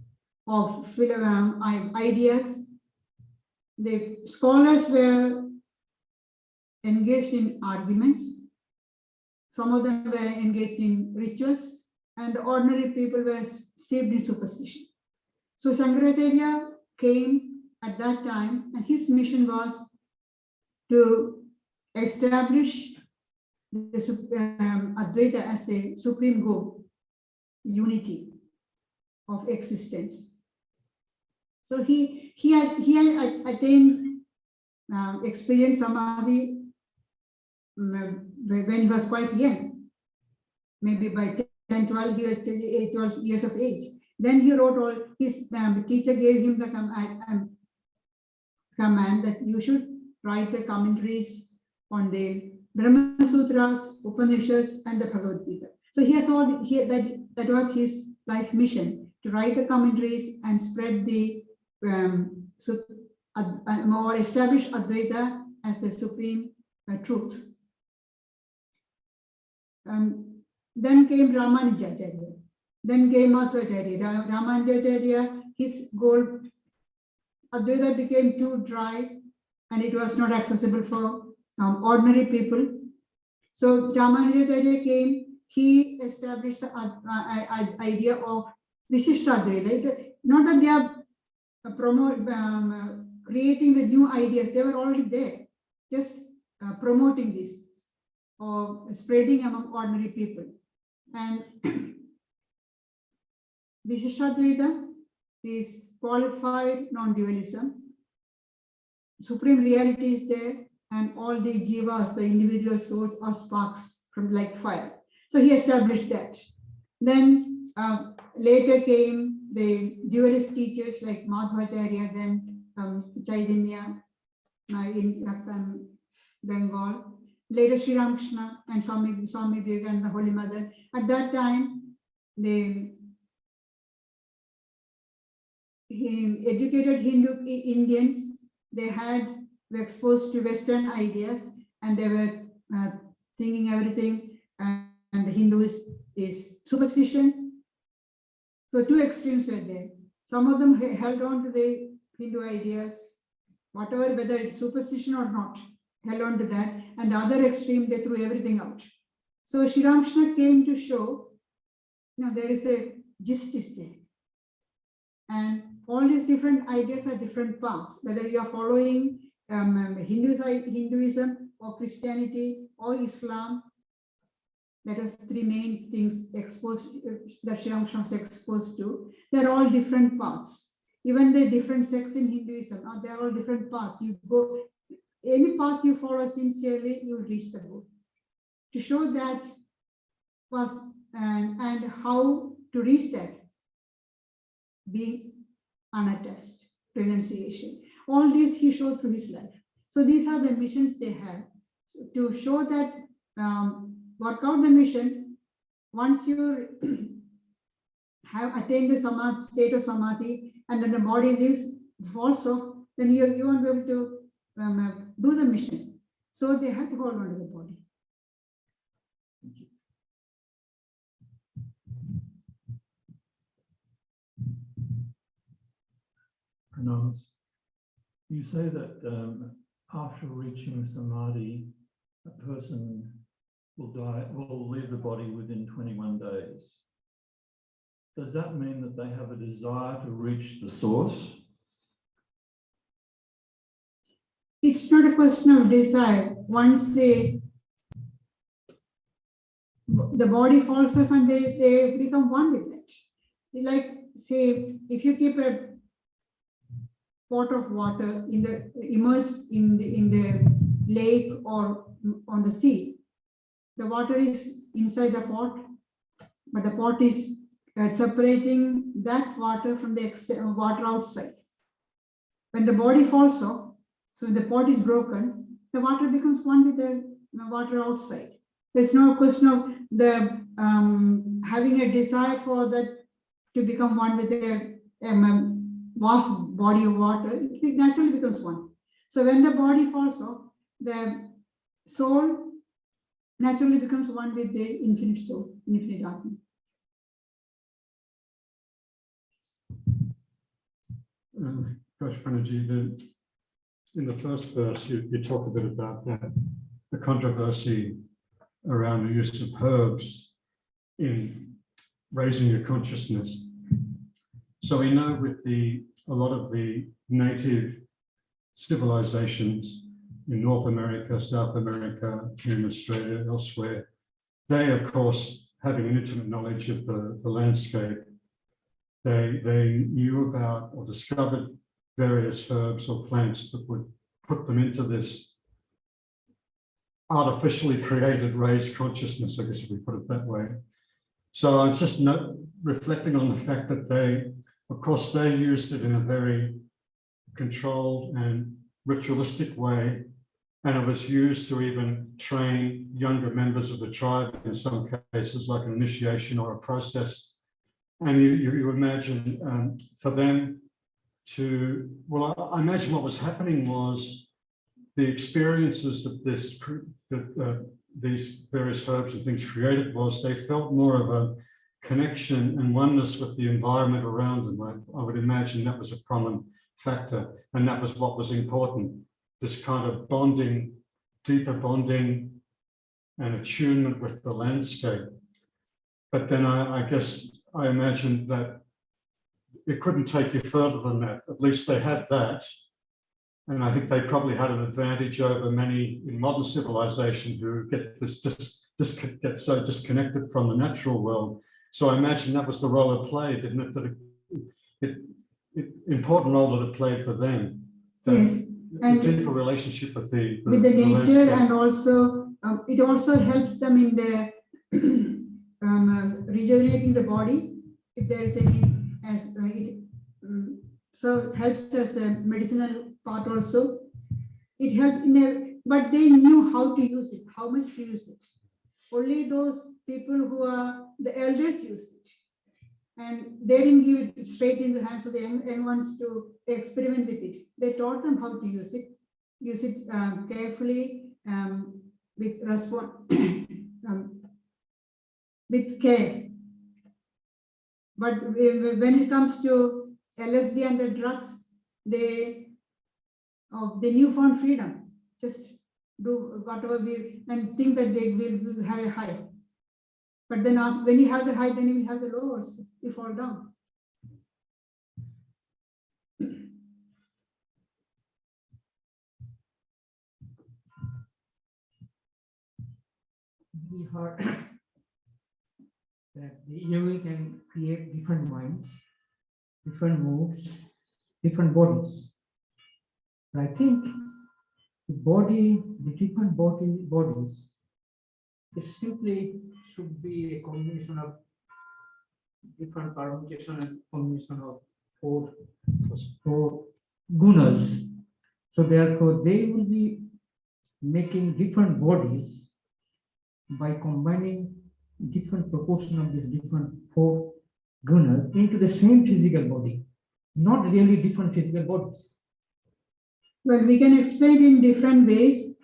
of ideas. The scholars were engaged in arguments. Some of them were engaged in rituals, and the ordinary people were steeped in superstition. So Shankaracharya came at that time, and his mission was to establish the Advaita as the supreme goal, unity of existence. So he had attained experienced Samadhi when he was quite young. Maybe by 10, 12 years, 12 years of age. Then he wrote all, his teacher gave him the command that you should write the commentaries on the Brahma Sutras, Upanishads, and the Bhagavad Gita. So he has all that was his life mission, to write the commentaries and spread the or establish Advaita as the supreme truth. Then came Ramanujacharya. Then came Madhvacharya. Ramanujacharya, his goal, Advaita became too dry and it was not accessible for ordinary people. So Ramanujacharya came, he established the idea of Visishta Advaita. Not that they are creating the new ideas, they were already there, just promoting this or spreading among ordinary people. And Vishishtadvaita is qualified non-dualism. Supreme reality is there, and all the jivas, the individual souls, are sparks from like fire. So he established that. Then later came the dualist teachers like Madhvacharya, then Chaitanya in Bengal. Later Sri Ramakrishna and Swami Vivekananda, the Holy Mother. At that time, they educated Hindu Indians. They were exposed to Western ideas, and they were thinking everything, and the Hindu is superstition. So two extremes were there. Some of them held on to the Hindu ideas, whatever, whether it's superstition or not, held on to that, and the other extreme, they threw everything out. So Sri Ramakrishna came to show, there is a justice there. And all these different ideas are different paths, whether you are following Hinduism or Christianity or Islam. That is three main things exposed that Sri Ramakrishna was exposed to. They're all different paths. Even the different sects in Hinduism, they're all different paths. You go, any path you follow sincerely, you will reach the goal. To show that was and how to reach that, being unattached, renunciation. All this he showed through his life. So these are the missions they have to show that work out the mission once you have attained the samadhi, state of samadhi, and then the body falls off, then you won't be able to do the mission. So they have to hold on to the body. Anonymous, you say that after reaching samadhi, a person will leave the body within 21 days. Does that mean that they have a desire to reach the source? It's not a question of desire. Once the body falls off and they become one with it. Like, say, if you keep a pot of water immersed in the lake or on the sea, the water is inside the pot, but the pot is separating that water from the water outside. When the body falls off, so the pot is broken, the water becomes one with the water outside. There's no question of the having a desire for that to become one with the vast body of water. It naturally becomes one. So when the body falls off, the soul naturally becomes one with the infinite soul, infinite Atma. Gosh, Pranaji, in the first verse, you talk a bit about that, the controversy around the use of herbs in raising your consciousness. So we know with a lot of the native civilizations in North America, South America, here in Australia, elsewhere, they, of course, having an intimate knowledge of the landscape, they knew about or discovered various herbs or plants that would put them into this artificially created raised consciousness, I guess if we put it that way. So I was just reflecting on the fact that they used it in a very controlled and ritualistic way, and it was used to even train younger members of the tribe in some cases, like an initiation or a process. And you imagine for them to, well, I imagine what was happening was the experiences that these various herbs and things created was they felt more of a connection and oneness with the environment around them. I would imagine that was a common factor, and that was what was important, this kind of bonding, deeper bonding and attunement with the landscape. But then I guess I imagine that it couldn't take you further than that. At least they had that. And I think they probably had an advantage over many in modern civilization who get get so disconnected from the natural world. So I imagine that was the role it played, didn't it? That important role that it played for them. Yes, and the deeper relationship with the nature, landscape. and also it also helps them in the rejuvenating the body if there is any, so it helps as a medicinal part also. It helped but they knew how to use it, how much to use it. Only those people who are the elders used it, and they didn't give it straight in the hands of the young ones to experiment with it. They taught them how to use it carefully, with with care. But when it comes to LSD and the drugs, they newfound freedom. Just do whatever and think that they will have a high. But then when you have the high, then you will have the low also. You fall down. We heard that the yogi can create different minds, different moods, different bodies. I think the different bodies, it simply should be a combination of different permutation and combination of four gunas. So therefore, they will be making different bodies by combining different proportion of these different four gunas into the same physical body, not really different physical bodies. Well, we can explain in different ways.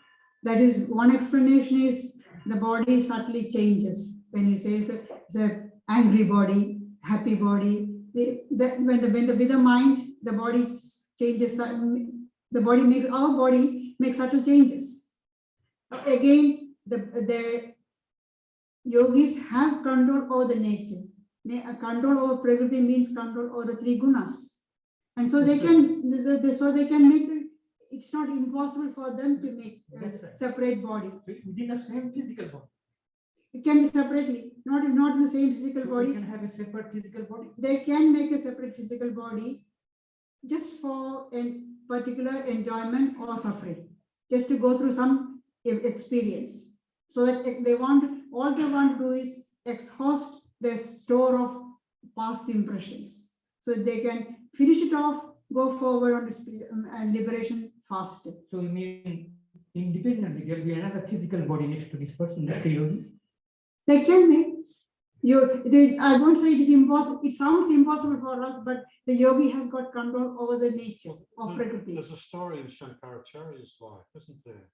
That is, one explanation is the body subtly changes. When you say the angry body, happy body, with the mind, the body changes. Our body makes subtle changes. Again, the yogis have control over the nature. Control over Prakriti means control over the three gunas, and so they can make the. It's not impossible for them to make a separate body. Within the same physical body. It can be separately, not in the same physical So body. they can have a separate physical body. They can make a separate physical body just for a particular enjoyment or suffering, just to go through some experience. So that all they want to do is exhaust their store of past impressions, so they can finish it off, go forward on this liberation faster. So you mean independently there will be another physical body next to this person, that's the yogi? They can make. I won't say it is impossible. It sounds impossible for us, but the yogi has got control over the nature of Prakriti. There's a story in Shankaracharya's life, isn't there?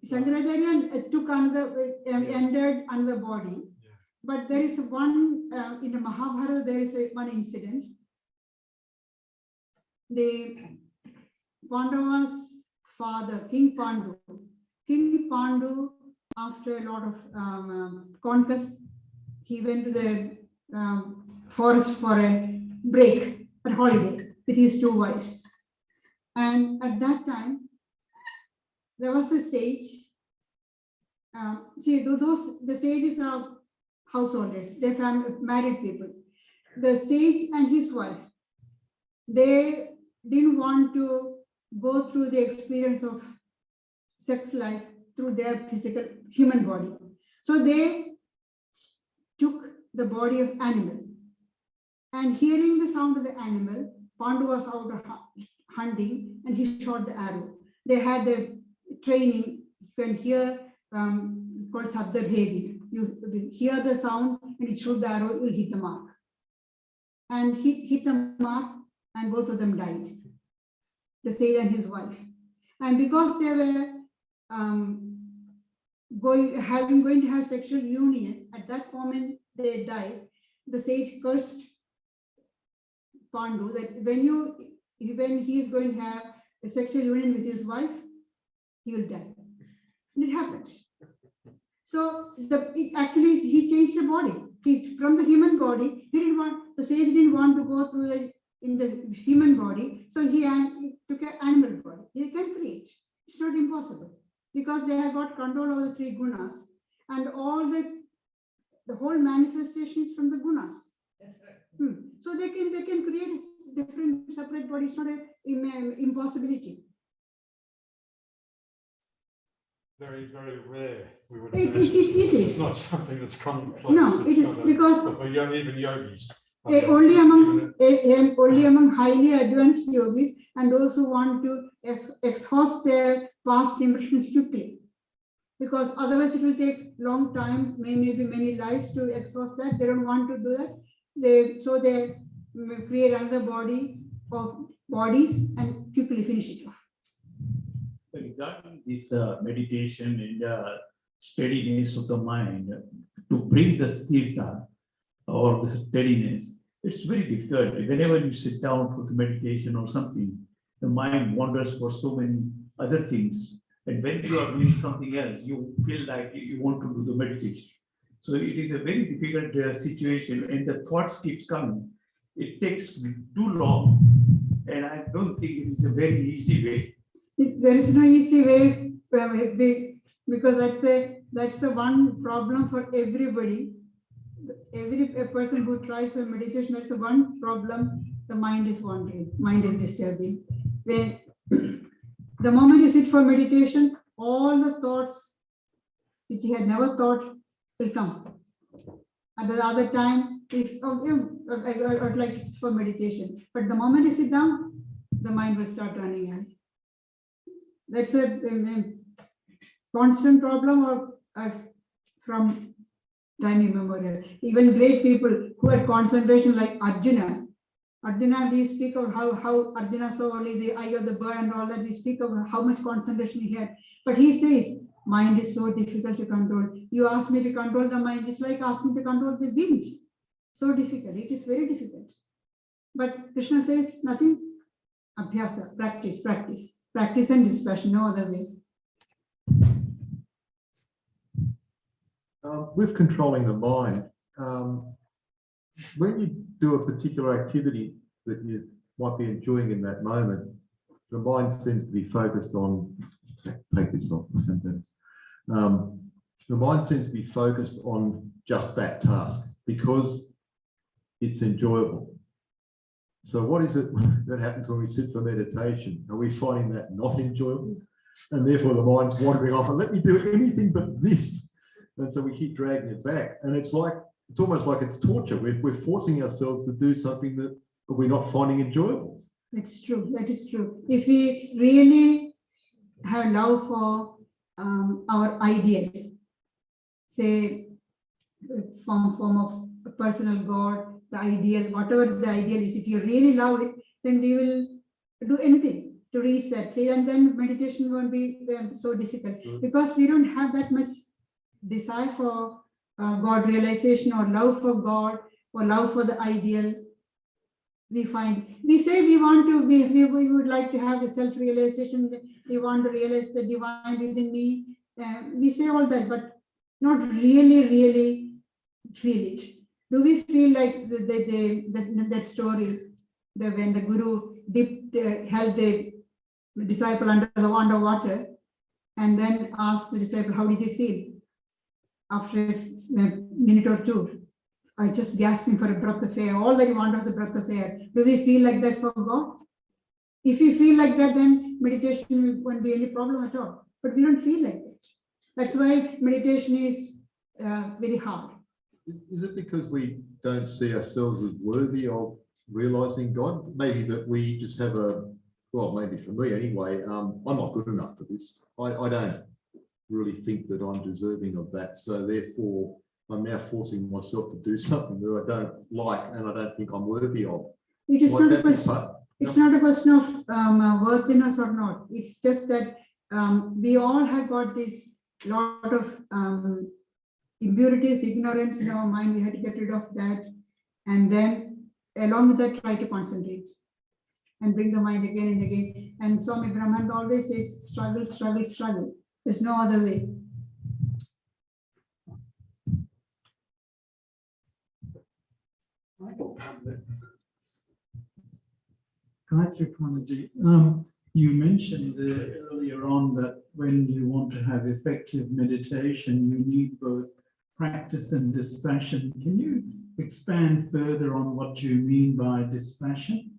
Shankaracharya took entered another body, Yeah. but there is one in the Mahabharata. There is one incident. The Pandava's father, King Pandu, after a lot of conquest, he went to the forest for a break, a holiday with his two wives. And at that time, there was a sage. The sages are householders, they're married people. The sage and his wife, they didn't want to go through the experience of sex life through their physical human body. So they took the body of animal, and hearing the sound of the animal, Pandu was out of hunting and he shot the arrow. They had the training, you can hear called Sabda Bhedi. You hear the sound and you shoot the arrow, you will hit the mark. And he hit the mark and both of them died, the sage and his wife. And because they were going to have sexual union, at that moment they died, the sage cursed Pandu that when he is going to have a sexual union with his wife, he will die. And it happened. So actually he changed the body. From the human body, the sage didn't want to go through in the human body, so he took an animal body. He can create. It's not impossible because they have got control over the three gunas, and all the whole manifestation is from the gunas. That's right. So they can create different separate bodies. It's not an impossibility. Very, very rare. We would It imagine. is. It's not something that's commonplace. No, It's it is not because even yogis. only among highly advanced yogis and those who want to exhaust their past impressions quickly, because otherwise it will take long time, maybe many lives to exhaust that. They don't want to do that. They create another body of bodies and quickly finish it off. Regarding this meditation and the steadiness of the mind, to bring the sthirta or the steadiness, it's very difficult. Whenever you sit down for the meditation or something, the mind wanders for so many other things. And when you are doing something else, you feel like you want to do the meditation. So it is a very difficult situation, and the thoughts keeps coming. It takes too long, and I don't think it is a very easy way. There is no easy way, because that's the one problem for everybody. Every person who tries for meditation, that's the one problem. The mind is wandering, mind is disturbing. When the moment you sit for meditation, all the thoughts which you had never thought will come. At the other time, I would like to sit for meditation, but the moment you sit down, the mind will start running away. That's a constant problem from time immemorial. Even great people who had concentration like Arjuna. Arjuna, we speak of how Arjuna saw only the eye of the bird and all that. We speak of how much concentration he had. But he says, mind is so difficult to control. You ask me to control the mind, it's like asking to control the wind. So difficult. It is very difficult. But Krishna says nothing. Abhyasa, practice, practice. Practice and dispassion, no other way. With controlling the mind, when you do a particular activity that you might be enjoying in that moment, the mind seems to be focused on, take this off, the mind seems to be focused on just that task because it's enjoyable. So what is it that happens when we sit for meditation? Are we finding that not enjoyable? And therefore the mind's wandering off and let me do anything but this. And so we keep dragging it back. And it's almost like it's torture. We're forcing ourselves to do something that we're not finding enjoyable. That's true. That is true. If we really have love for our ideal, say, form of a personal God, the ideal, whatever the ideal is, if you really love it, then we will do anything to reset. See, and then meditation won't be so difficult because we don't have that much desire for God realization or love for God or love for the ideal. We say we want to be, we would like to have a self-realization, we want to realize the divine within me. We say all that, but not really feel it. Do we feel like that story, when the guru held the disciple underwater and then asked the disciple, how did you feel? After a minute or two, I just gasping for a breath of air. All that you want was a breath of air. Do we feel like that for God? If we feel like that, then meditation won't be any problem at all. But we don't feel like that. That's why meditation is very hard. Is it because we don't see ourselves as worthy of realizing God? Maybe that we just have maybe for me anyway, I'm not good enough for this. I don't really think that I'm deserving of that. So therefore, I'm now forcing myself to do something that I don't like and I don't think I'm worthy of. It is not a question. It's not a question of worthiness or not. It's just that we all have got this lot of impurities, ignorance in our mind. We had to get rid of that, and then along with that, try to concentrate and bring the mind again and again. And Swami Brahman always says, struggle, struggle, struggle. There's no other way. Gayatriprana, you mentioned earlier on that when you want to have effective meditation, you need both practice and dispassion. Can you expand further on what you mean by dispassion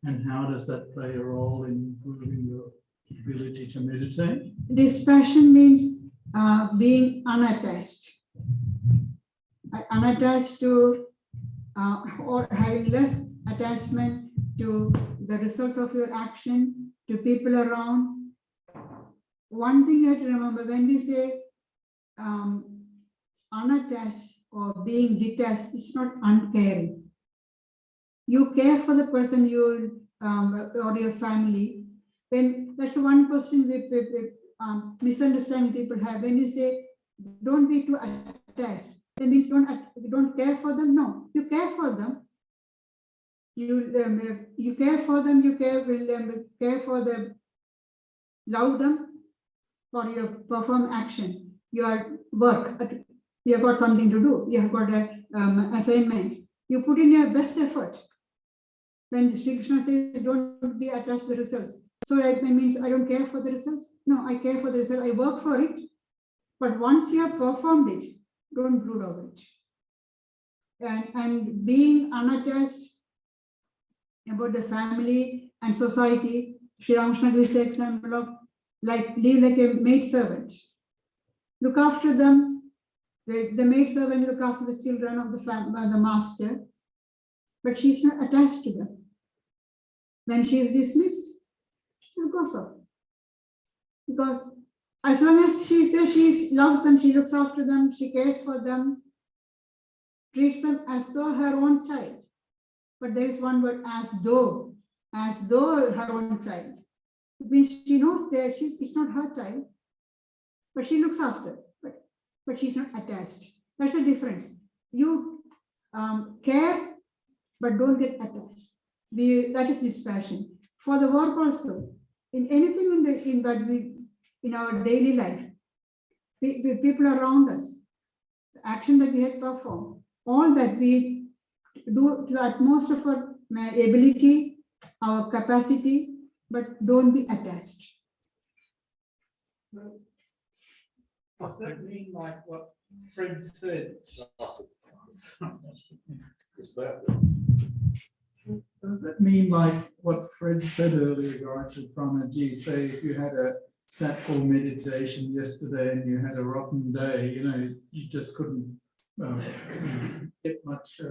and how does that play a role in improving your ability to meditate? Dispassion means being unattached. Unattached to or having less attachment to the results of your action, to people around. One thing you have to remember, when we say unattached or being detached, it's not uncaring. You care for the person you or your family. When that's one question with misunderstanding people have. When you say don't be too attached, that means don't care for them. No, you care for them. You care for them. You care for them. Love them for your perform action. Your work. You have got something to do. You have got an assignment. You put in your best effort. When Sri Krishna says, don't be attached to the results. So that means I don't care for the results. No, I care for the result. I work for it. But once you have performed it, don't brood over it. And being unattached about the family and society, Sri Ramakrishna gives the example of live like a maidservant. Look after them. The maidservant look after the children of the master, but she's not attached to them. When she is dismissed, she just goes off. Because as long as she's there, she loves them, she looks after them, she cares for them. treats them as though her own child. But there is one word, as though her own child. It means she knows that it's not her child, but she looks after, but she's not attached. That's the difference. You care, but don't get attached. That is dispassion. For the work also, in anything in our daily life, people around us, the action that we have performed, all that we do to the utmost of our ability, our capacity, but don't be attached. Does that mean like what Fred said? Does that mean like what Fred said earlier, Gayatriprana? Gee, say if you had a satful meditation yesterday and you had a rotten day, you just couldn't get much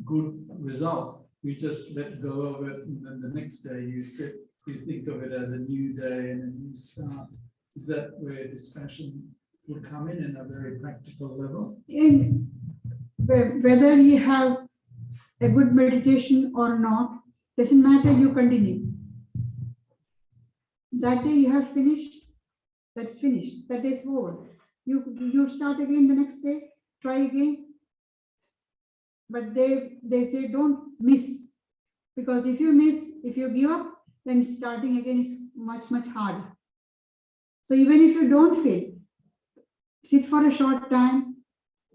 good results. You just let go of it, and then the next day you think of it as a new day and a new start. Is that where dispassion would come in a very practical level? In whether you have a good meditation or not, doesn't matter, you continue. That day you have finished, that's finished, that day is over. You start again the next day, try again. But they say don't miss, because if you give up, then starting again is much, much harder. So even if you don't feel, sit for a short time,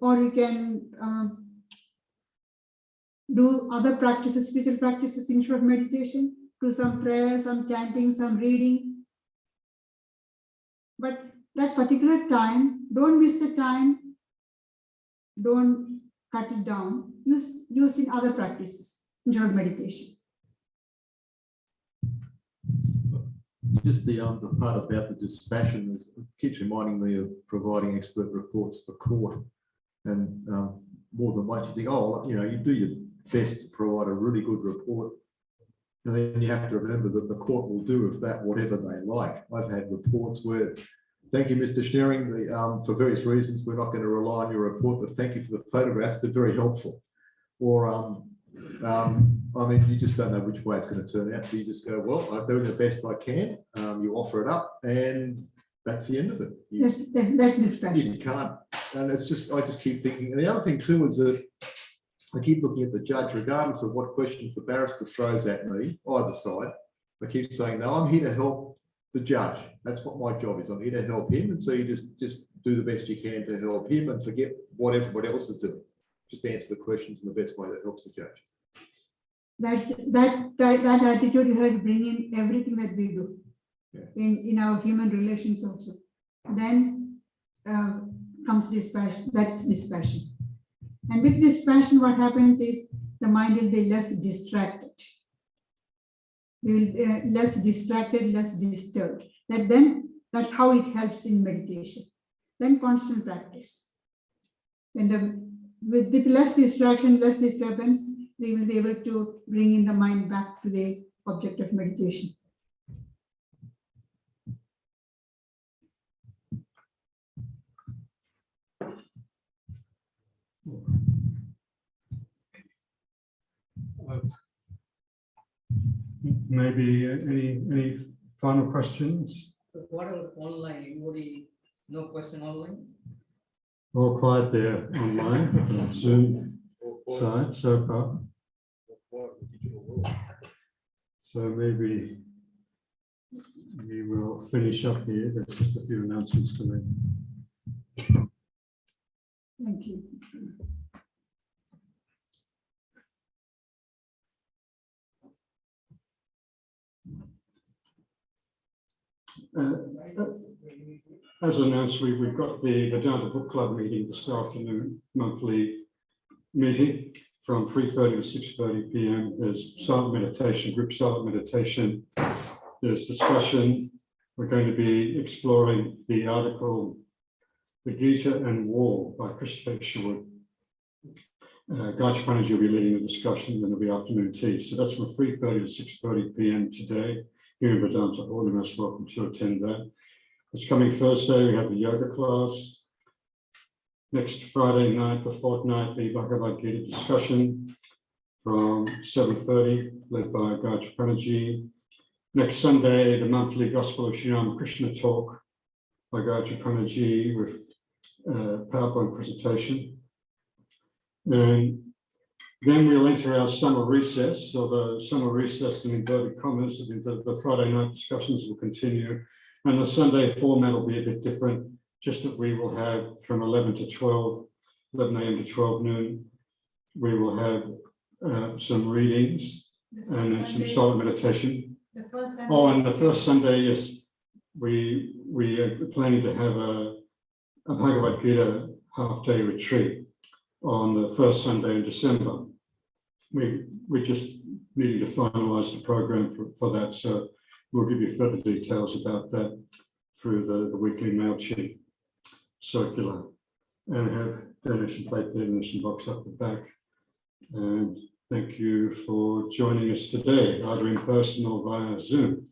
or you can do other practices, spiritual practices instead of meditation, do some prayer, some chanting, some reading. But that particular time, don't miss the time, don't cut it down, use in other practices instead of meditation. Just the part about the dispassion keeps reminding me of providing expert reports for court. And more than once you think, oh, you do your best to provide a really good report. And then you have to remember that the court will do with that whatever they like. I've had reports where, thank you, Mr. Schneering, for various reasons, we're not going to rely on your report, but thank you for the photographs, they're very helpful. Or, I mean, you just don't know which way it's going to turn out. So you just go, well, I'm doing the best I can. You offer it up, and that's the end of it. That's dispassion. You can't. And it's just, I just keep thinking. And the other thing too is that I keep looking at the judge, regardless of what questions the barrister throws at me, either side. I keep saying, no, I'm here to help the judge. That's what my job is. I'm here to help him. And so you just do the best you can to help him and forget what everybody else is doing. Just answer the questions in the best way that helps the judge. That attitude you have to bring in everything that we do, yeah, in our human relations also. Then comes dispassion. That's dispassion. And with dispassion, what happens is the mind will be less distracted. We will be less distracted, less disturbed. That's how it helps in meditation. Then constant practice. And with less distraction, less disturbance, we will be able to bring in the mind back to the object of meditation. Maybe any final questions? What about online? Anybody, no question online? All quiet there online, Zoom side so far. So maybe we will finish up here. There's just a few announcements to make. Thank you. As announced, we've got the Magenta Book Club meeting this afternoon, monthly meeting from 3:30 to 6:30 p.m. There's silent meditation, group silent meditation. There's discussion. We're going to be exploring the article, The Gita and War by Christopher Isherwood. Gayatriprana will be leading the discussion, then there'll be afternoon tea. So that's from 3:30 to 6:30 p.m. today. Here in Vedanta Hall, you're most welcome to attend that. This coming Thursday, we have the yoga class. Next Friday night, the fortnightly Bhagavad Gita discussion from 7:30, led by Gayatriprana. Next Sunday, the monthly Gospel of Sri Ramakrishna talk by Gayatriprana with PowerPoint presentation. And then we'll enter our summer recess. So the summer recess, in inverted commas, the Friday night discussions will continue. And the Sunday format will be a bit different, just that we will have from 11 to 12, 11 a.m. to 12 noon, we will have some readings and then some silent meditation. The first Sunday. Oh, and the first Sunday, yes, we are planning to have a Bhagavad Gita half-day retreat on the first Sunday in December. We're just needing to finalize the program for that, so we'll give you further details about that through the weekly mail sheet circular. And I have donation plate, donation box up the back. And thank you for joining us today, either in person or via Zoom.